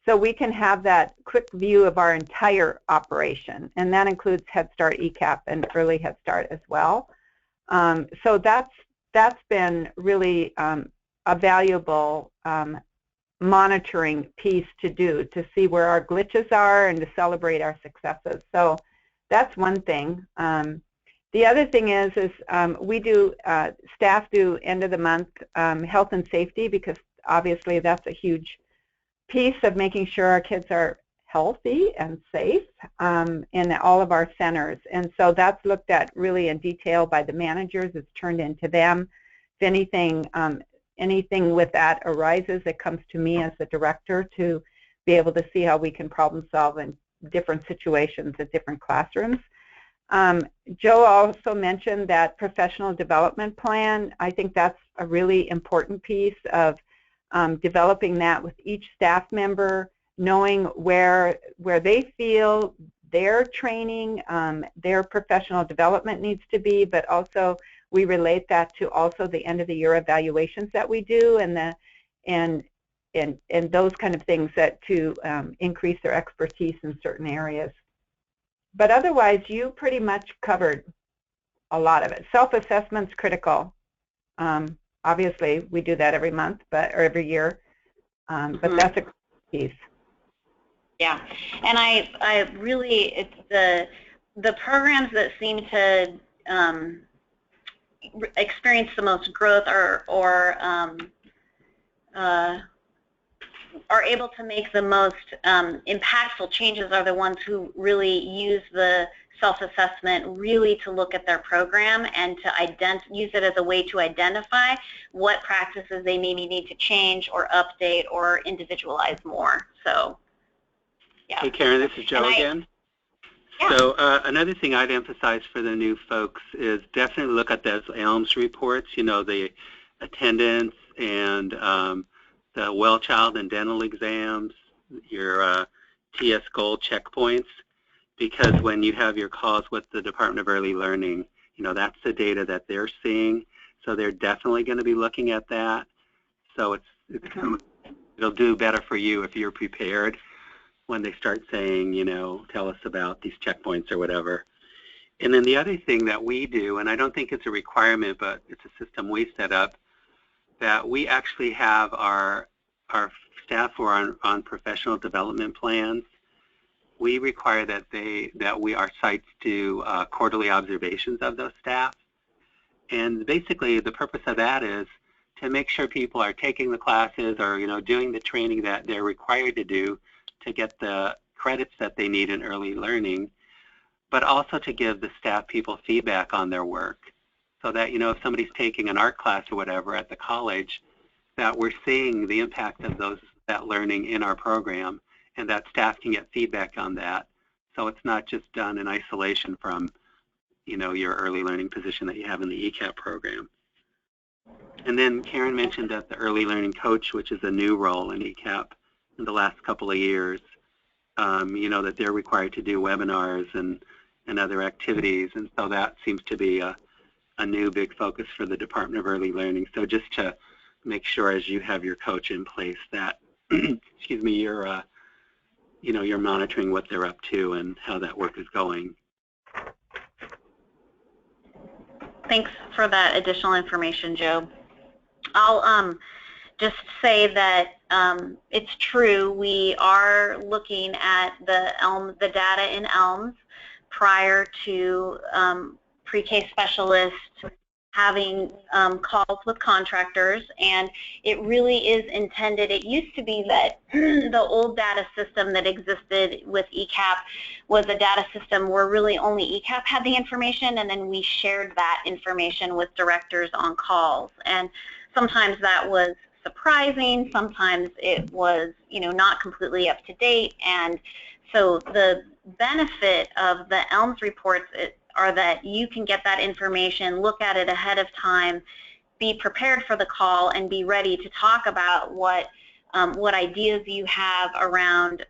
Speaker 3: So we can have that quick view of our entire operation, and that includes Head Start, ECEAP, and Early Head Start as well. So that's been really a valuable monitoring piece to do, to see where our glitches are and to celebrate our successes. So that's one thing. The other thing is we do, staff do end of the month health and safety, because obviously that's a huge piece of making sure our kids are healthy and safe in all of our centers. And so that's looked at really in detail by the managers. It's turned into them. If anything with that arises, it comes to me as the director to be able to see how we can problem solve in different situations at different classrooms. Joe also mentioned that professional development plan. I think that's a really important piece of developing that with each staff member, knowing where they feel their training, their professional development needs to be, but also we relate that to also the end of the year evaluations that we do, and those kind of things that to increase their expertise in certain areas. But otherwise, you pretty much covered a lot of it. Self-assessment's critical. Obviously, we do that every month, or every year, but that's a piece.
Speaker 1: Yeah, and I really, it's the programs that seem to experience the most growth or are able to make the most impactful changes are the ones who really use the self-assessment really to look at their program and to use it as a way to identify what practices they maybe need to change or update or individualize more. So, yeah.
Speaker 2: Hey, Karen, this is Joe again.
Speaker 1: Yeah.
Speaker 2: So another thing I'd emphasize for the new folks is definitely look at those ELMS reports, you know, the attendance and the well child and dental exams, your TS Gold checkpoints, because when you have your calls with the Department of Early Learning, you know, that's the data that they're seeing. So they're definitely going to be looking at that. So it'll do better for you if you're prepared when they start saying, you know, tell us about these checkpoints or whatever. And then the other thing that we do, and I don't think it's a requirement, but it's a system we set up, that we actually have our staff who are on professional development plans. We require that our sites do quarterly observations of those staff. And basically the purpose of that is to make sure people are taking the classes or, you know, doing the training that they're required to do to get the credits that they need in early learning, but also to give the staff people feedback on their work, so that, you know, if somebody's taking an art class or whatever at the college, that we're seeing the impact of that learning in our program, and that staff can get feedback on that. So it's not just done in isolation from, you know, your early learning position that you have in the ECEAP program. And then Karen mentioned that the early learning coach, which is a new role in ECEAP in the last couple of years, you know, that they're required to do webinars and other activities, and so that seems to be a new big focus for the Department of Early Learning. So just to make sure as you have your coach in place that, excuse me, you're, you know, you're monitoring what they're up to and how that work is going.
Speaker 1: Thanks for that additional information, Joe. I'll just say that it's true. We are looking at the data in ELMS prior to pre-K specialists having calls with contractors, and it really is intended. It used to be that the old data system that existed with ECEAP was a data system where really only ECEAP had the information, and then we shared that information with directors on calls. And sometimes that was surprising, sometimes it was, you know, not completely up to date. And so the benefit of the ELMS reports are that you can get that information, look at it ahead of time, be prepared for the call, and be ready to talk about what ideas you have around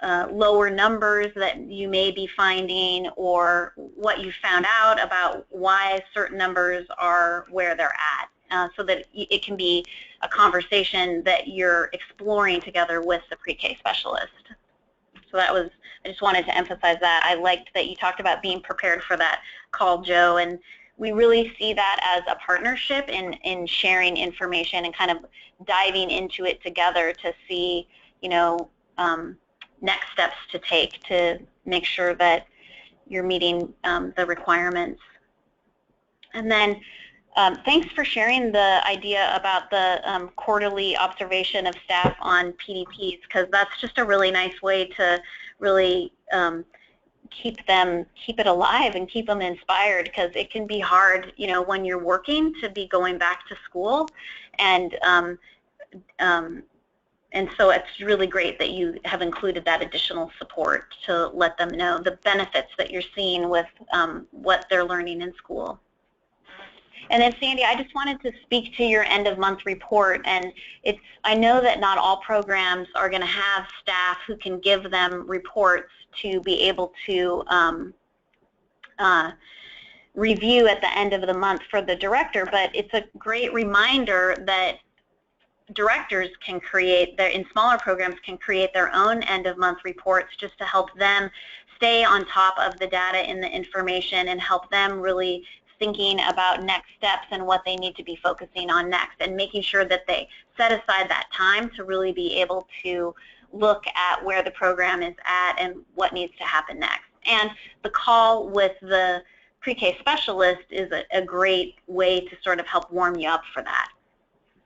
Speaker 1: lower numbers that you may be finding, or what you found out about why certain numbers are where they're at, so that it can be a conversation that you're exploring together with the pre-K specialist. So that was, I just wanted to emphasize that. I liked that you talked about being prepared for that call, Joe, and we really see that as a partnership in sharing information and kind of diving into it together to see, you know, next steps to take to make sure that meeting the requirements. And then thanks for sharing the idea about the quarterly observation of staff on PDPs, because that's just a really nice way to really keep it alive and keep them inspired, because it can be hard, you know, when you're working to be going back to school, and so it's really great that you have included that additional support to let them know the benefits that you're seeing with what they're learning in school. And then Sandy, I just wanted to speak to your end of month report, and I know that not all programs are going to have staff who can give them reports to be able to review at the end of the month for the director, but it's a great reminder that directors can create in smaller programs can create their own end of month reports just to help them stay on top of the data and the information and help them really thinking about next steps and what they need to be focusing on next, and making sure that they set aside that time to really be able to look at where the program is at and what needs to happen next. And the call with the pre-K specialist is a great way to sort of help warm you up for that.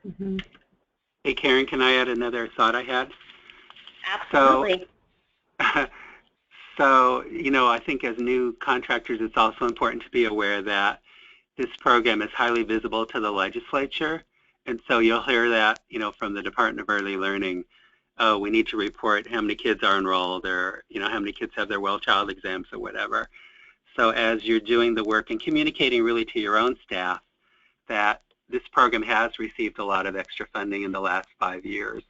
Speaker 3: Mm-hmm.
Speaker 2: Hey, Karen, can I add another thought I had?
Speaker 1: Absolutely.
Speaker 2: So, you know, I think as new contractors, it's also important to be aware that this program is highly visible to the legislature. And so you'll hear that, you know, from the Department of Early Learning, we need to report how many kids are enrolled, or, you know, how many kids have their well child exams or whatever. So as you're doing the work and communicating really to your own staff that this program has received a lot of extra funding in the last 5 years.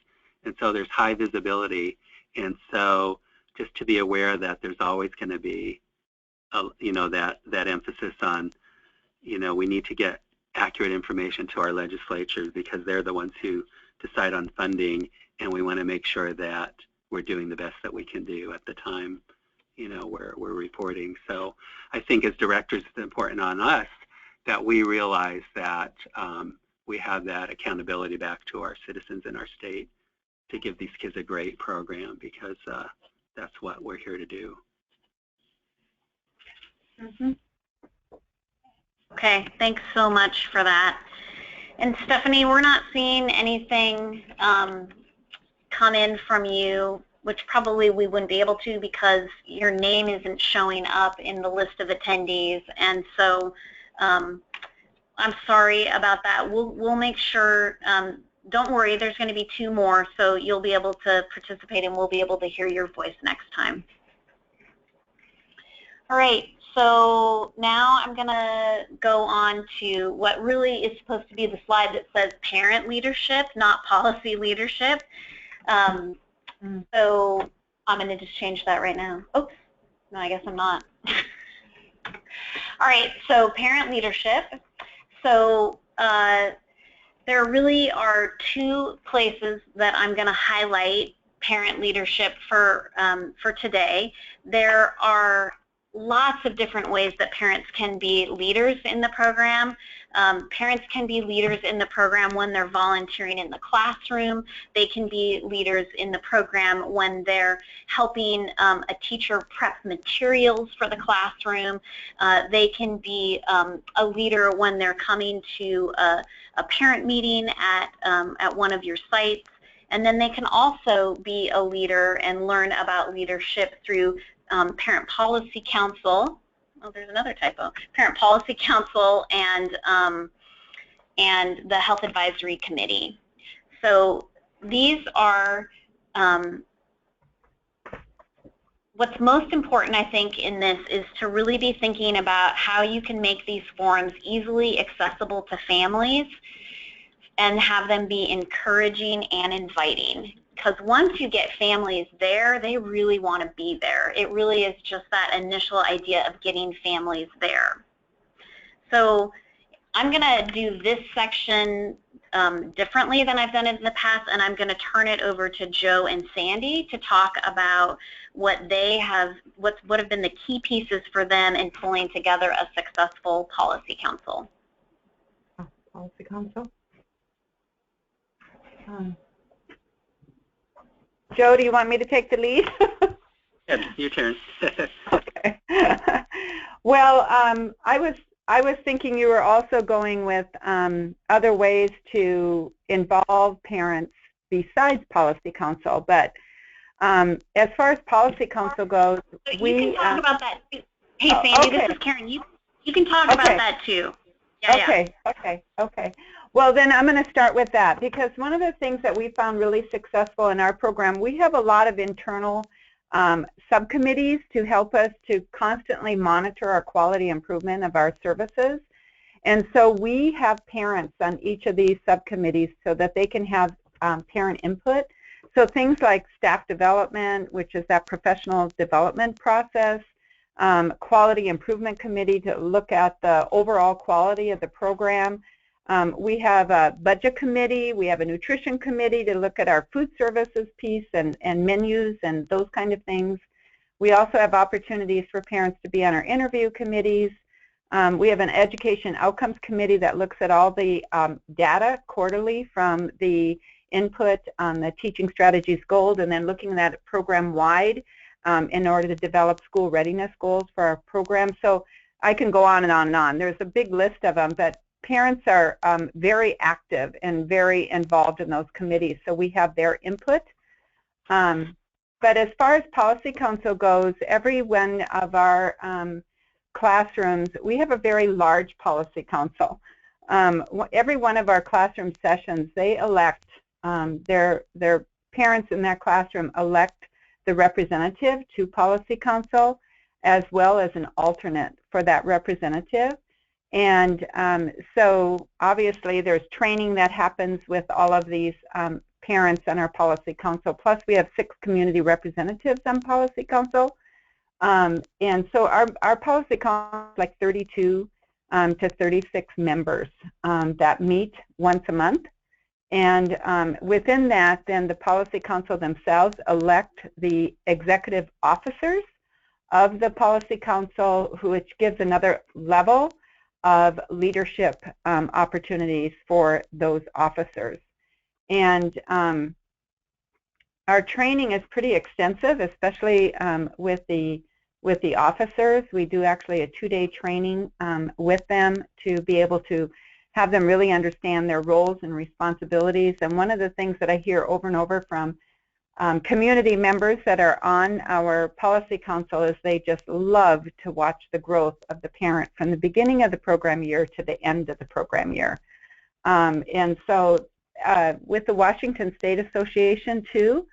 Speaker 2: And so there's high visibility. And so just to be aware that there's always going to be, you know, that emphasis on, you know, we need to get accurate information to our legislatures, because they're the ones who decide on funding, and we want to make sure that we're doing the best that we can do at the time, you know, we're reporting. So I think as directors, it's important on us that we realize that we have that accountability back to our citizens in our state to give these kids a great program, because that's what we're here to do.
Speaker 1: Mm-hmm. Okay, thanks so much for that. And Stephanie, we're not seeing anything come in from you, which probably we wouldn't be able to because your name isn't showing up in the list of attendees. And so I'm sorry about that. We'll make sure, don't worry, there's going to be 2 more, so you'll be able to participate and we'll be able to hear your voice next time. All right, so now I'm going to go on to what really is supposed to be the slide that says parent leadership, not policy leadership. So I'm going to just change that right now. Oops, no, I guess I'm not. All right, so parent leadership. So there really are 2 places that I'm going to highlight parent leadership for today. There are lots of different ways that parents can be leaders in the program. Parents can be leaders in the program when they're volunteering in the classroom. They can be leaders in the program when they're helping a teacher prep materials for the classroom. They can be a leader when they're coming to a parent meeting at one of your sites. And then they can also be a leader and learn about leadership through Parent Policy Council. Oh, there's another typo. Parent Policy Council and the Health Advisory Committee. So these are what's most important, I think, in this is to really be thinking about how you can make these forums easily accessible to families and have them be encouraging and inviting. Because once you get families there, they really want to be there. It really is just that initial idea of getting families there. So I'm going to do this section differently than I've done it in the past, and I'm going to turn it over to Joe and Sandy to talk about what they have, what have been the key pieces for them in pulling together a successful policy council.
Speaker 3: Policy council. Joe, do you want me to take the lead?
Speaker 2: Yeah, your turn.
Speaker 3: Okay. Well, I was thinking you were also going with other ways to involve parents besides Policy Council, but as far as Policy Council goes,
Speaker 1: you can talk about that too. Hey, Sandy,
Speaker 3: okay.
Speaker 1: this is Karen. You can talk about that too.
Speaker 3: Okay. Well, then I'm going to start with that, because one of the things that we found really successful in our program, we have a lot of internal subcommittees to help us to constantly monitor our quality improvement of our services. And so we have parents on each of these subcommittees so that they can have parent input. So things like staff development, which is that professional development process, quality improvement committee to look at the overall quality of the program. We have a budget committee, we have a nutrition committee to look at our food services piece and menus and those kind of things. We also have opportunities for parents to be on our interview committees. We have an education outcomes committee that looks at all the data quarterly from the input on the teaching strategies goals, and then looking at it program-wide in order to develop school readiness goals for our program. So I can go on and on and on. There's a big list of them, but parents are very active and very involved in those committees, so we have their input. But as far as Policy Council goes, every one of our classrooms, we have a very large Policy Council. Every one of our classroom sessions, they elect, their parents in that classroom elect the representative to Policy Council, as well as an alternate for that representative. And so obviously there's training that happens with all of these parents on our Policy Council. Plus we have 6 community representatives on Policy Council. And so our Policy Council is like 32 to 36 members that meet once a month. And within that, then the Policy Council themselves elect the executive officers of the Policy Council, which gives another level of leadership opportunities for those officers. And our training is pretty extensive, especially with the officers. We do actually a 2-day training with them to be able to have them really understand their roles and responsibilities. And one of the things that I hear over and over from community members that are on our Policy Council is they just love to watch the growth of the parent from the beginning of the program year to the end of the program year. And so with the Washington State Association too,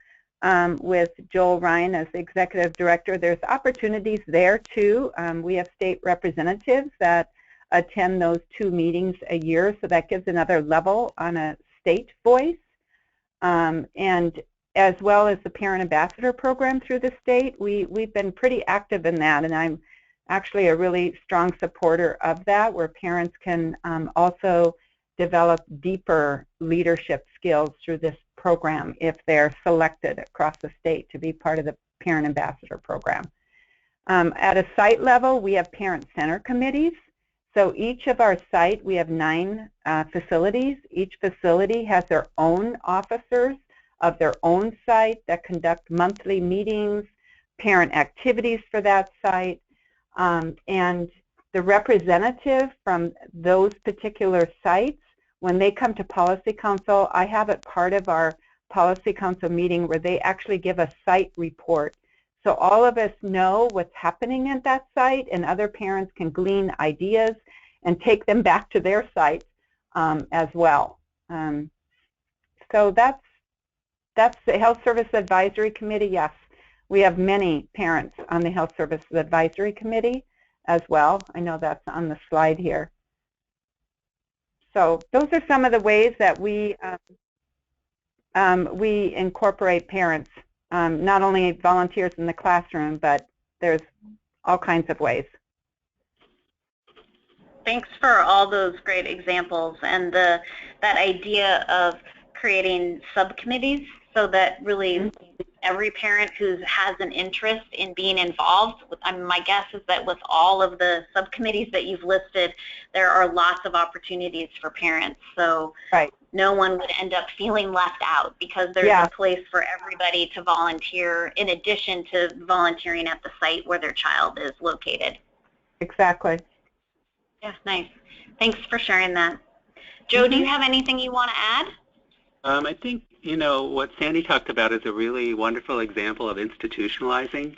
Speaker 3: with Joel Ryan as the Executive Director, there's opportunities there too. We have state representatives that attend those 2 meetings a year, so that gives another level on a state voice. And as well as the Parent Ambassador Program through the state, we've been pretty active in that, and I'm actually a really strong supporter of that, where parents can also develop deeper leadership skills through this program if they're selected across the state to be part of the Parent Ambassador Program. At a site level, we have parent center committees. So each of our site, we have 9 facilities. Each facility has their own officers of their own site that conduct monthly meetings, parent activities for that site, and the representative from those particular sites, when they come to Policy Council, I have it part of our Policy Council meeting where they actually give a site report. So all of us know what's happening at that site, and other parents can glean ideas and take them back to their site as well. So that's the Health Service Advisory Committee. Yes, we have many parents on the Health Service Advisory Committee as well. I know that's on the slide here. So those are some of the ways that we incorporate parents, not only volunteers in the classroom, but there's all kinds of ways.
Speaker 1: Thanks for all those great examples, and that idea of creating subcommittees so that really every parent who has an interest in being involved, my guess is that with all of the subcommittees that you've listed, there are lots of opportunities for parents. So no one would end up feeling left out, because there's a place for everybody to volunteer in addition to volunteering at the site where their child is located.
Speaker 3: Exactly.
Speaker 1: Yeah, nice. Thanks for sharing that. Joe, do you have anything you want to add?
Speaker 2: I think, what Sandy talked about is a really wonderful example of institutionalizing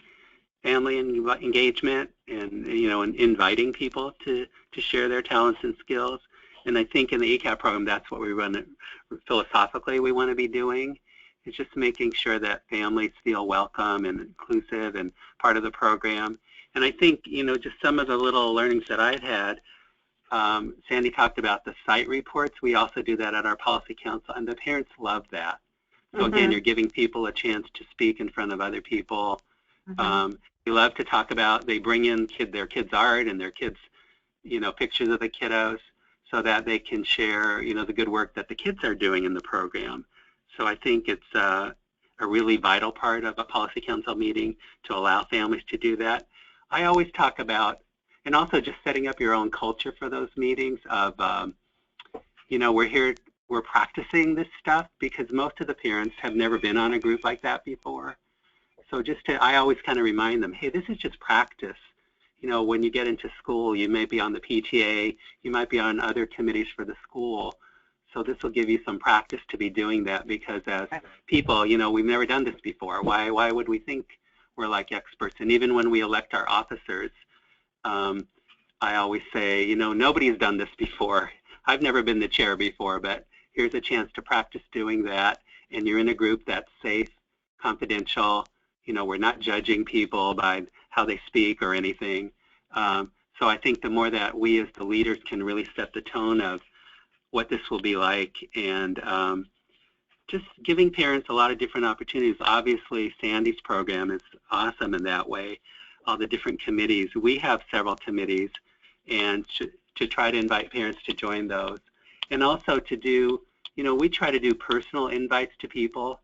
Speaker 2: family engagement and, and inviting people to share their talents and skills. And I think in the ECEAP program, that's what we run philosophically we want to be doing. It's just making sure that families feel welcome and inclusive and part of the program. And I think, just some of the little learnings that I've had, Sandy talked about the site reports. We also do that at our policy council, and the parents love that. So again, you're giving people a chance to speak in front of other people. They love to talk about, they bring in their kids' art and their kids' pictures of the kiddos so that they can share the good work that the kids are doing in the program. So I think it's a really vital part of a policy council meeting to allow families to do that. I always talk about, and also just setting up your own culture for those meetings of, we're practicing this stuff because most of the parents have never been on a group like that before. So I always kind of remind them, hey, this is just practice. When you get into school, you may be on the PTA, you might be on other committees for the school. So this will give you some practice to be doing that because as people, we've never done this before. Why would we think we're like experts? And even when we elect our officers, I always say, nobody's done this before. I've never been the chair before, but here's a chance to practice doing that. And you're in a group that's safe, confidential. We're not judging people by how they speak or anything. So I think the more that we as the leaders can really set the tone of what this will be like and just giving parents a lot of different opportunities. Obviously, Sandy's program is awesome in that way. All the different committees. We have several committees and to try to invite parents to join those. And also to do, we try to do personal invites to people.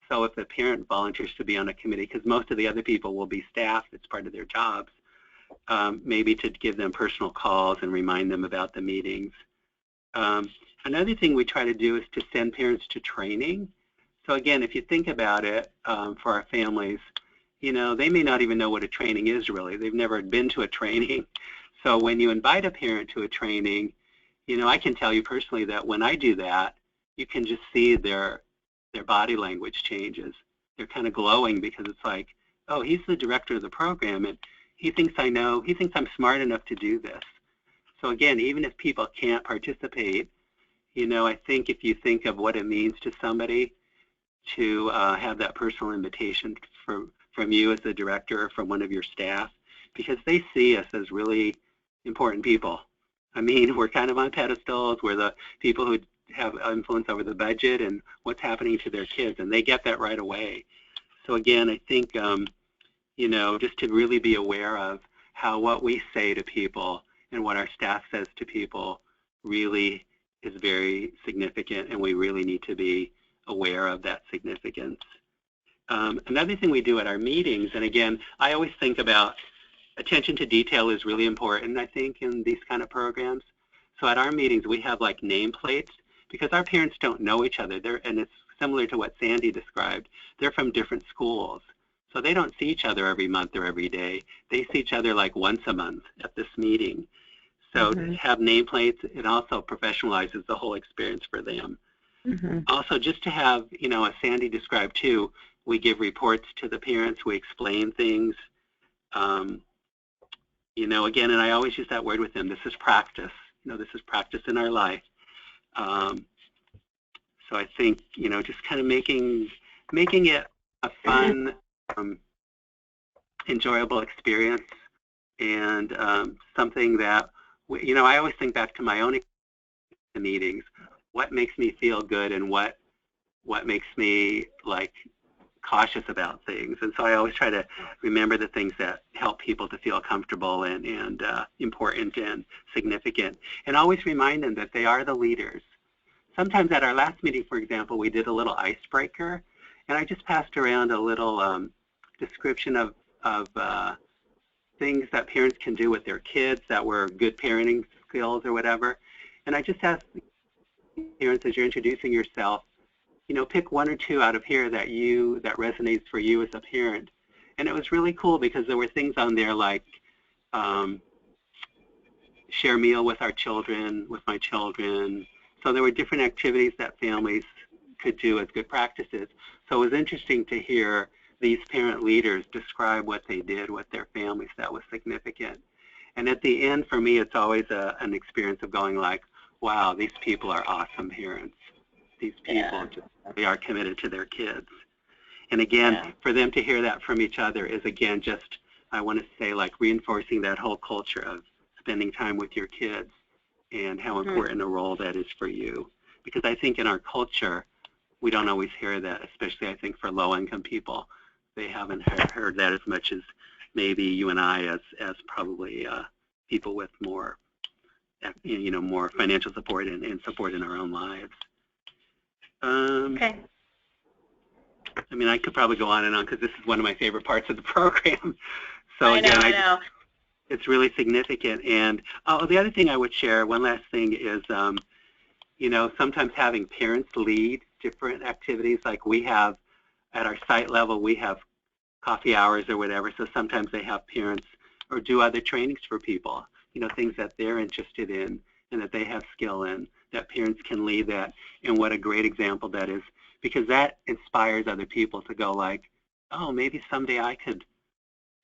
Speaker 2: So if a parent volunteers to be on a committee, because most of the other people will be staff, it's part of their jobs, maybe to give them personal calls and remind them about the meetings. Another thing we try to do is to send parents to training. So again, if you think about it for our families, they may not even know what a training is really. They've never been to a training. So when you invite a parent to a training, I can tell you personally that when I do that, you can just see their body language changes. They're kind of glowing because it's like, oh, he's the director of the program and he thinks I know, he thinks I'm smart enough to do this. So again, even if people can't participate, I think if you think of what it means to somebody to have that personal invitation from you as the director or from one of your staff, because they see us as really important people. I mean, we're kind of on pedestals. We're the people who have influence over the budget and what's happening to their kids, and they get that right away. So again, I think, just to really be aware of how what we say to people and what our staff says to people really is very significant, and we really need to be aware of that significance. Another thing we do at our meetings, and again, I always think about attention to detail is really important, I think, in these kind of programs. So at our meetings, we have like nameplates because our parents don't know each other. And it's similar to what Sandy described. They're from different schools. So they don't see each other every month or every day. They see each other like once a month at this meeting. So to have nameplates, it also professionalizes the whole experience for them. Also, just to have, as Sandy described too, we give reports to the parents. We explain things. Again, and I always use that word with them, this is practice. This is practice in our life. So I think, just kind of making it a fun, enjoyable experience and something that, I always think back to my own meetings. What makes me feel good and what makes me like cautious about things. And so I always try to remember the things that help people to feel comfortable and important and significant. And always remind them that they are the leaders. Sometimes at our last meeting, for example, we did a little icebreaker. And I just passed around a little description of things that parents can do with their kids that were good parenting skills or whatever. And I just asked parents, as you're introducing yourself, pick one or two out of here that resonates for you as a parent. And it was really cool because there were things on there like, share a meal with our children, with my children. So there were different activities that families could do as good practices. So it was interesting to hear these parent leaders describe what they did with their families that was significant. And at the end, for me, it's always an experience of going like, wow, these people are awesome parents. These people they are committed to their kids. And again, for them to hear that from each other is, again, just, I want to say, like reinforcing that whole culture of spending time with your kids and how important a role that is for you. Because I think in our culture, we don't always hear that, especially I think for low-income people. They haven't heard that as much as maybe you and I as probably people with more, more financial support and support in our own lives.
Speaker 1: Okay.
Speaker 2: I mean, I could probably go on and on because this is one of my favorite parts of the program. So
Speaker 1: I
Speaker 2: again,
Speaker 1: know.
Speaker 2: It's really significant. And the other thing I would share, one last thing is, sometimes having parents lead different activities, like we have at our site level, we have coffee hours or whatever. So sometimes they have parents or do other trainings for people, things that they're interested in and that they have skill in, that parents can lead that. And what a great example that is, because that inspires other people to go like, oh, maybe someday I could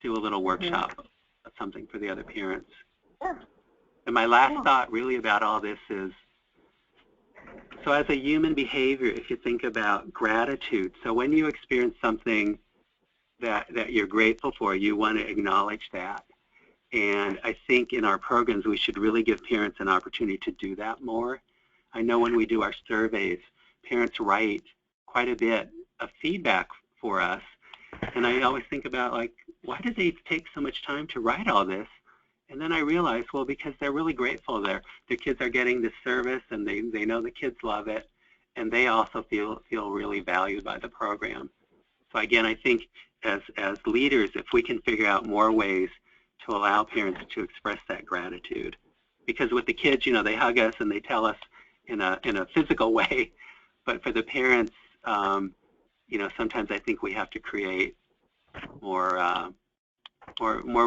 Speaker 2: do a little workshop of something for the other parents.
Speaker 1: Yeah.
Speaker 2: And my last thought really about all this is, so as a human behavior, if you think about gratitude, so when you experience something that you're grateful for, you want to acknowledge that. And I think in our programs, we should really give parents an opportunity to do that more. I know when we do our surveys, parents write quite a bit of feedback for us. And I always think about, like, why do they take so much time to write all this? And then I realized, well, because they're really grateful. Their kids are getting this service, and they know the kids love it, and they also feel really valued by the program. So again, I think as leaders, if we can figure out more ways to allow parents to express that gratitude, because with the kids, they hug us and they tell us in a physical way, but for the parents, sometimes I think we have to create more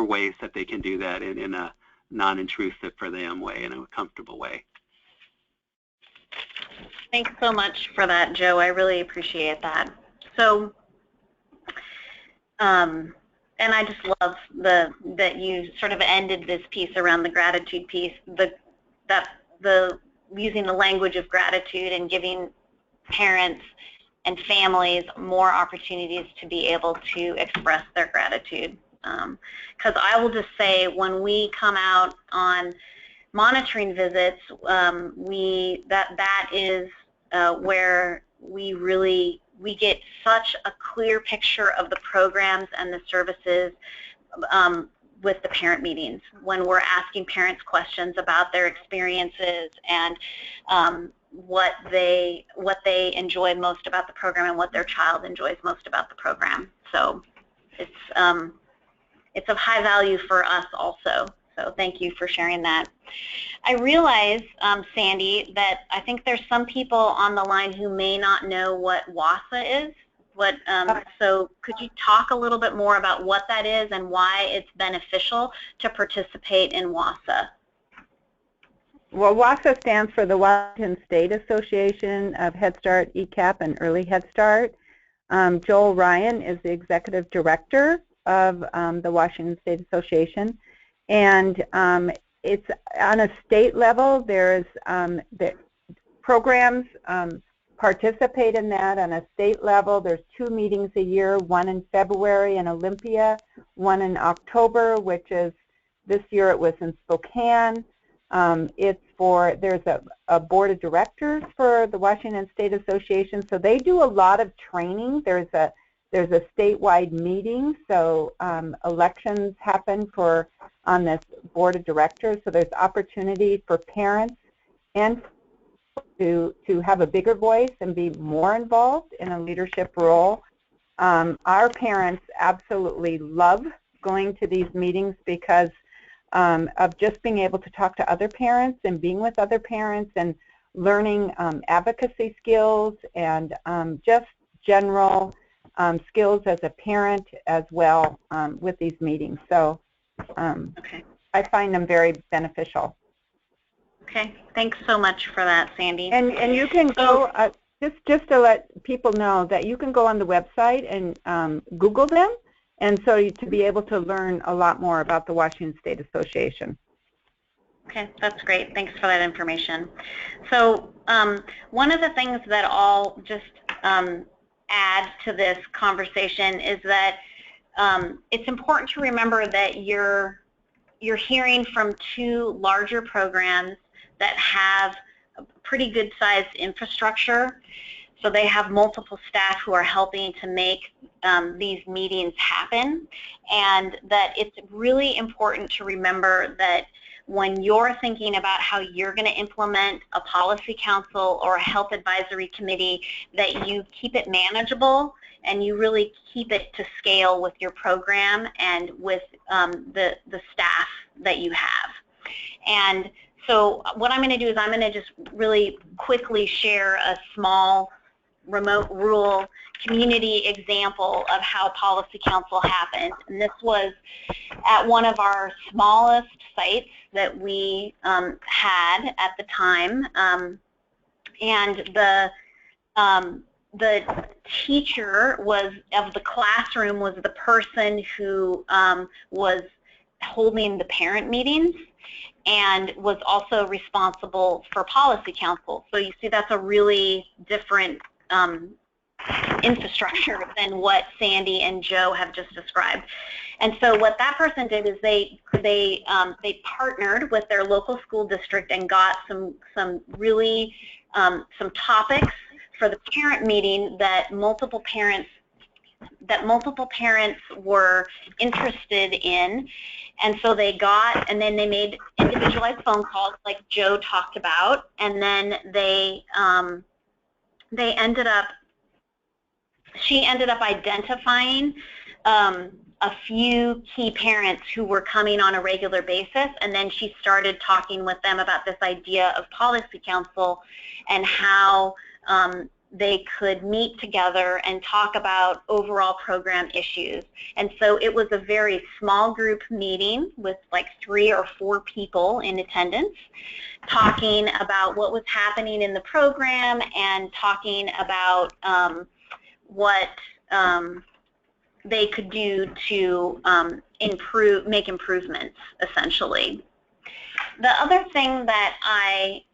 Speaker 2: ways that they can do that in a non-intrusive for them way, in a comfortable way.
Speaker 1: Thanks so much for that, Joe. I really appreciate that. So, and I just love that you sort of ended this piece around the gratitude piece, the using the language of gratitude and giving parents and families more opportunities to be able to express their gratitude. Because I will just say, when we come out on monitoring visits, that is where we get such a clear picture of the programs and the services with the parent meetings, when we're asking parents questions about their experiences and what they enjoy most about the program and what their child enjoys most about the program. So it's of high value for us also. So thank you for sharing that. I realize, Sandy, that I think there's some people on the line who may not know what WASA is. So could you talk a little bit more about what that is and why it's beneficial to participate in WASA?
Speaker 3: Well, WASA stands for the Washington State Association of Head Start, ECEAP, and Early Head Start. Joel Ryan is the executive director of the Washington State Association, and it's on a state level. There's the programs participate in that on a state level. There's 2 meetings a year, one in February in Olympia, one in October, which is, this year it was in Spokane. There's a board of directors for the Washington State Association, so they do a lot of training. There's a statewide meeting, so elections happen on this board of directors, so there's opportunity for parents and to have a bigger voice and be more involved in a leadership role. Our parents absolutely love going to these meetings because of just being able to talk to other parents and being with other parents and learning advocacy skills and just general skills as a parent as well with these meetings. So I find them very beneficial.
Speaker 1: Okay, thanks so much for that, Sandy.
Speaker 3: And you can go, just to let people know that you can go on the website and Google them, and so to be able to learn a lot more about the Washington State Association.
Speaker 1: Okay, that's great. Thanks for that information. So one of the things that I'll just add to this conversation is that it's important to remember that you're hearing from two larger programs that have a pretty good sized infrastructure. So they have multiple staff who are helping to make these meetings happen, and that it's really important to remember that when you're thinking about how you're going to implement a policy council or a health advisory committee, that you keep it manageable and you really keep it to scale with your program and with the staff that you have. And so what I'm going to do is I'm going to just really quickly share a small remote rural community example of how Policy Council happened. And this was at one of our smallest sites that we had at the time. And the teacher of the classroom was the person who was holding the parent meetings and was also responsible for Policy Council. So you see that's a really different infrastructure than what Sandy and Joe have just described. And so what that person did is they partnered with their local school district and got some really some topics for the parent meeting that multiple parents were interested in. And so they got, and then they made individualized phone calls like Joe talked about, and then she ended up identifying a few key parents who were coming on a regular basis, and then she started talking with them about this idea of Policy Council and how they could meet together and talk about overall program issues. And so it was a very small group meeting with like 3 or 4 people in attendance, talking about what was happening in the program and talking about what they could do to make improvements, essentially. The other thing that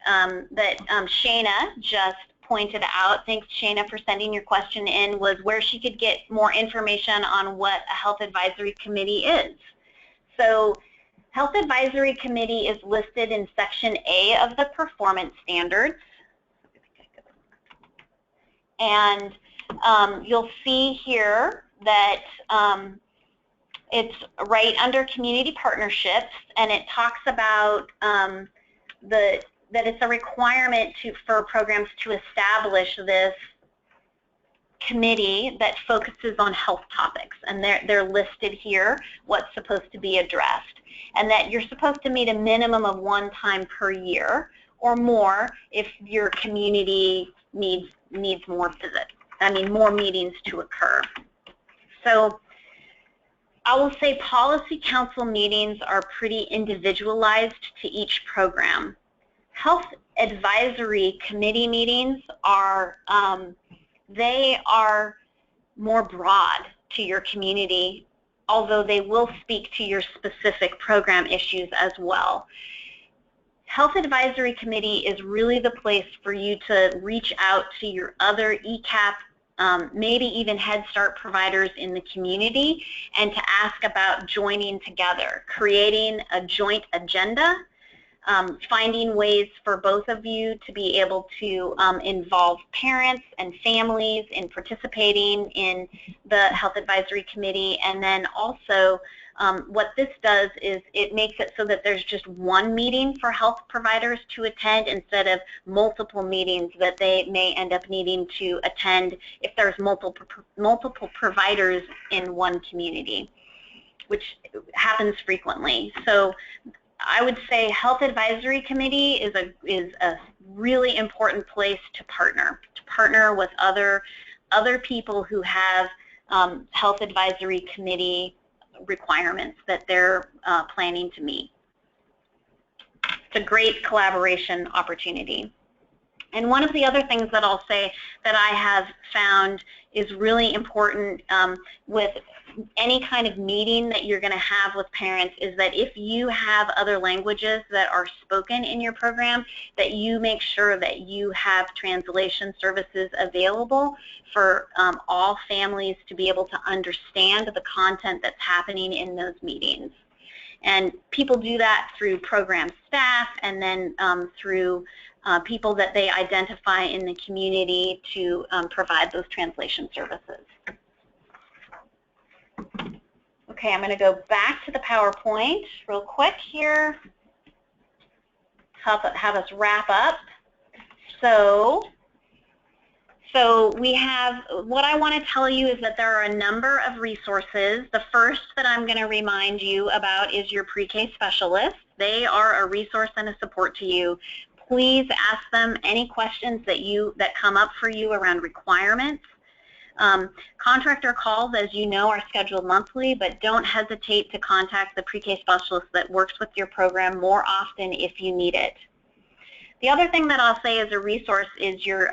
Speaker 1: Shayna just pointed out, thanks Shayna for sending your question in, was where she could get more information on what a health advisory committee is. So health advisory committee is listed in section A of the performance standards, and you'll see here that it's right under community partnerships, and it talks about that it's a requirement for programs to establish this committee that focuses on health topics, and they're listed here, what's supposed to be addressed, and that you're supposed to meet a minimum of 1 time per year or more if your community needs more visits. More meetings to occur. So I will say Policy Council meetings are pretty individualized to each program. Health Advisory Committee meetings are, they are more broad to your community, although they will speak to your specific program issues as well. Health Advisory Committee is really the place for you to reach out to your other ECEAP, maybe even Head Start providers in the community, and to ask about joining together, creating a joint agenda, finding ways for both of you to be able to involve parents and families in participating in the Health Advisory Committee. And then also what this does is it makes it so that there's just one meeting for health providers to attend instead of multiple meetings that they may end up needing to attend if there's multiple providers in one community, which happens frequently. So I would say Health Advisory Committee is a really important place to partner with other people who have Health Advisory Committee requirements that they're planning to meet. It's a great collaboration opportunity. And one of the other things that I'll say that I have found is really important with any kind of meeting that you're going to have with parents is that if you have other languages that are spoken in your program, that you make sure that you have translation services available for all families to be able to understand the content that's happening in those meetings. And people do that through program staff and then through people that they identify in the community to provide those translation services. Okay, I'm going to go back to the PowerPoint real quick here, have us wrap up. So we have, what I want to tell you is that there are a number of resources. The first that I'm going to remind you about is your pre-K specialist. They are a resource and a support to you. Please ask them any questions that come up for you around requirements. Contractor calls, as you know, are scheduled monthly, but don't hesitate to contact the pre-K specialist that works with your program more often if you need it. The other thing that I'll say as a resource is your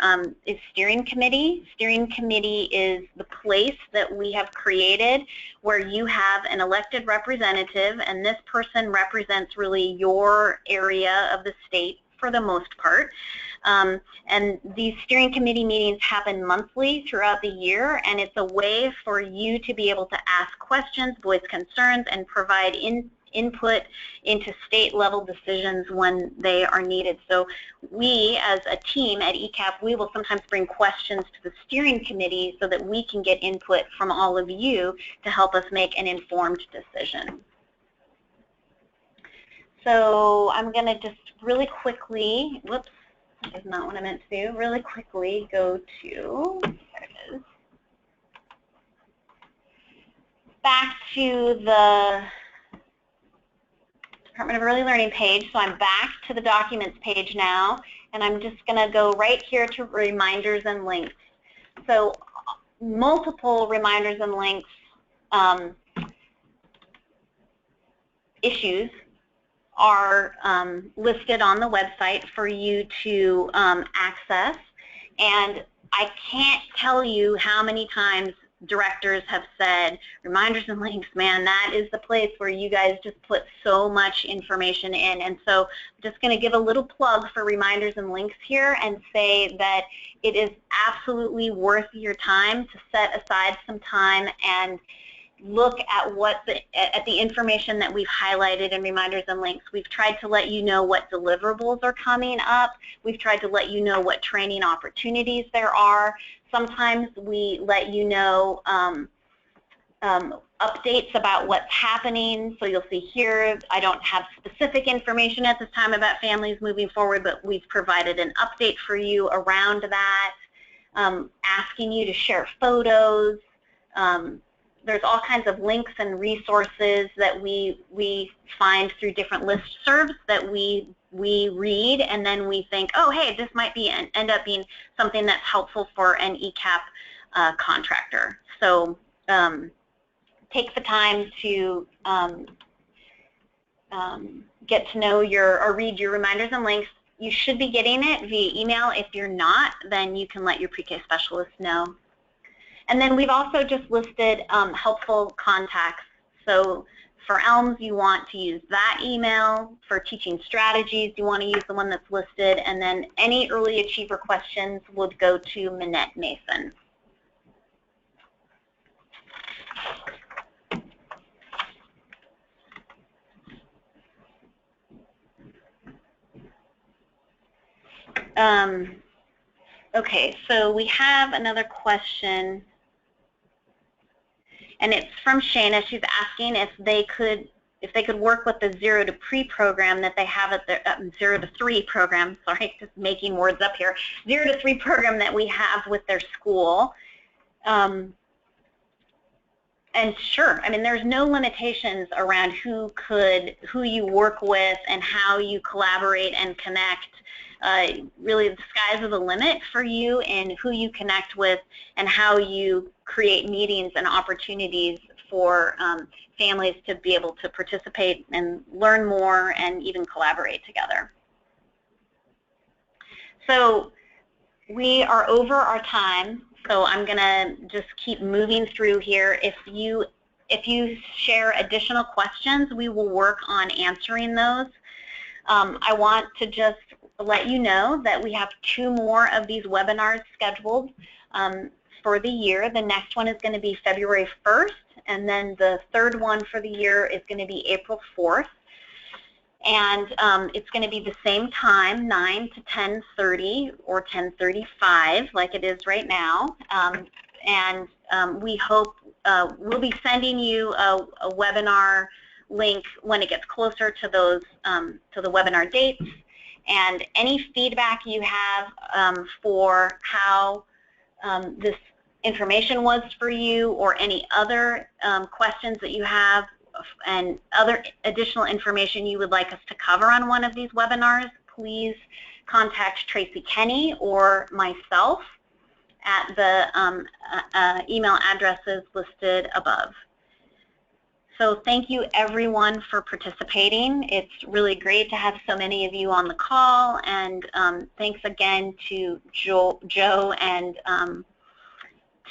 Speaker 1: steering committee. Steering committee is the place that we have created where you have an elected representative, and this person represents really your area of the state for the most part. And these steering committee meetings happen monthly throughout the year, and it's a way for you to be able to ask questions, voice concerns, and provide input into state-level decisions when they are needed. So we, as a team at ECEAP, we will sometimes bring questions to the steering committee so that we can get input from all of you to help us make an informed decision. So I'm going to just really quickly, whoops, that is not what I meant to do, really quickly go to, there it is, back to the Department of Early Learning page. So I'm back to the documents page now, and I'm just going to go right here to reminders and links. So multiple reminders and links issues are listed on the website for you to access, and I can't tell you how many times directors have said, reminders and links, man, that is the place where you guys just put so much information in. And so I'm just going to give a little plug for reminders and links here and say that it is absolutely worth your time to set aside some time and look at the information that we've highlighted in reminders and links. We've tried to let you know what deliverables are coming up. We've tried to let you know what training opportunities there are. Sometimes we let you know updates about what's happening. So you'll see here, I don't have specific information at this time about families moving forward, but we've provided an update for you around that, asking you to share photos. There's all kinds of links and resources that we find through different listservs that we read, and then we think, oh, hey, this might end up being something that's helpful for an ECEAP contractor. So take the time to get to know or read your reminders and links. You should be getting it via email. If you're not, then you can let your pre-K specialist know. And then we've also just listed helpful contacts. So for ELMS, you want to use that email. For teaching strategies, you want to use the one that's listed. And then any early achiever questions would go to Minette Mason. Okay, so we have another question. And it's from Shana. She's asking if they could work with the 0 to pre program that they have at their 0 to 3 program. Sorry, just making words up here. 0 to 3 program that we have with their school. And sure, I mean, there's no limitations around who you work with and how you collaborate and connect. Really, the skies are the limit for you and who you connect with and how you create meetings and opportunities for families to be able to participate and learn more and even collaborate together. So we are over our time, so I'm going to just keep moving through here. If you share additional questions, we will work on answering those. I want to just let you know that we have 2 more of these webinars scheduled for the year. The next one is going to be February 1st, and then the 3rd one for the year is going to be April 4th. And it's going to be the same time, 9 to 10:30 or 10:35, like it is right now. We hope we'll be sending you a webinar link when it gets closer to those to the webinar dates. And any feedback you have for how this information was for you, or any other questions that you have, and other additional information you would like us to cover on one of these webinars, please contact Tracy Kenny or myself at the email addresses listed above. So thank you everyone for participating. It's really great to have so many of you on the call, and thanks again to Joe and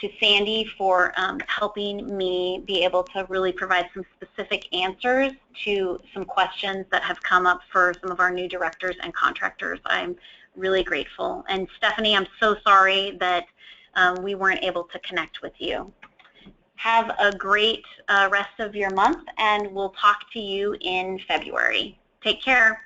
Speaker 1: to Sandy for helping me be able to really provide some specific answers to some questions that have come up for some of our new directors and contractors. I'm really grateful. And Stephanie, I'm so sorry that we weren't able to connect with you. Have a great rest of your month, and we'll talk to you in February. Take care.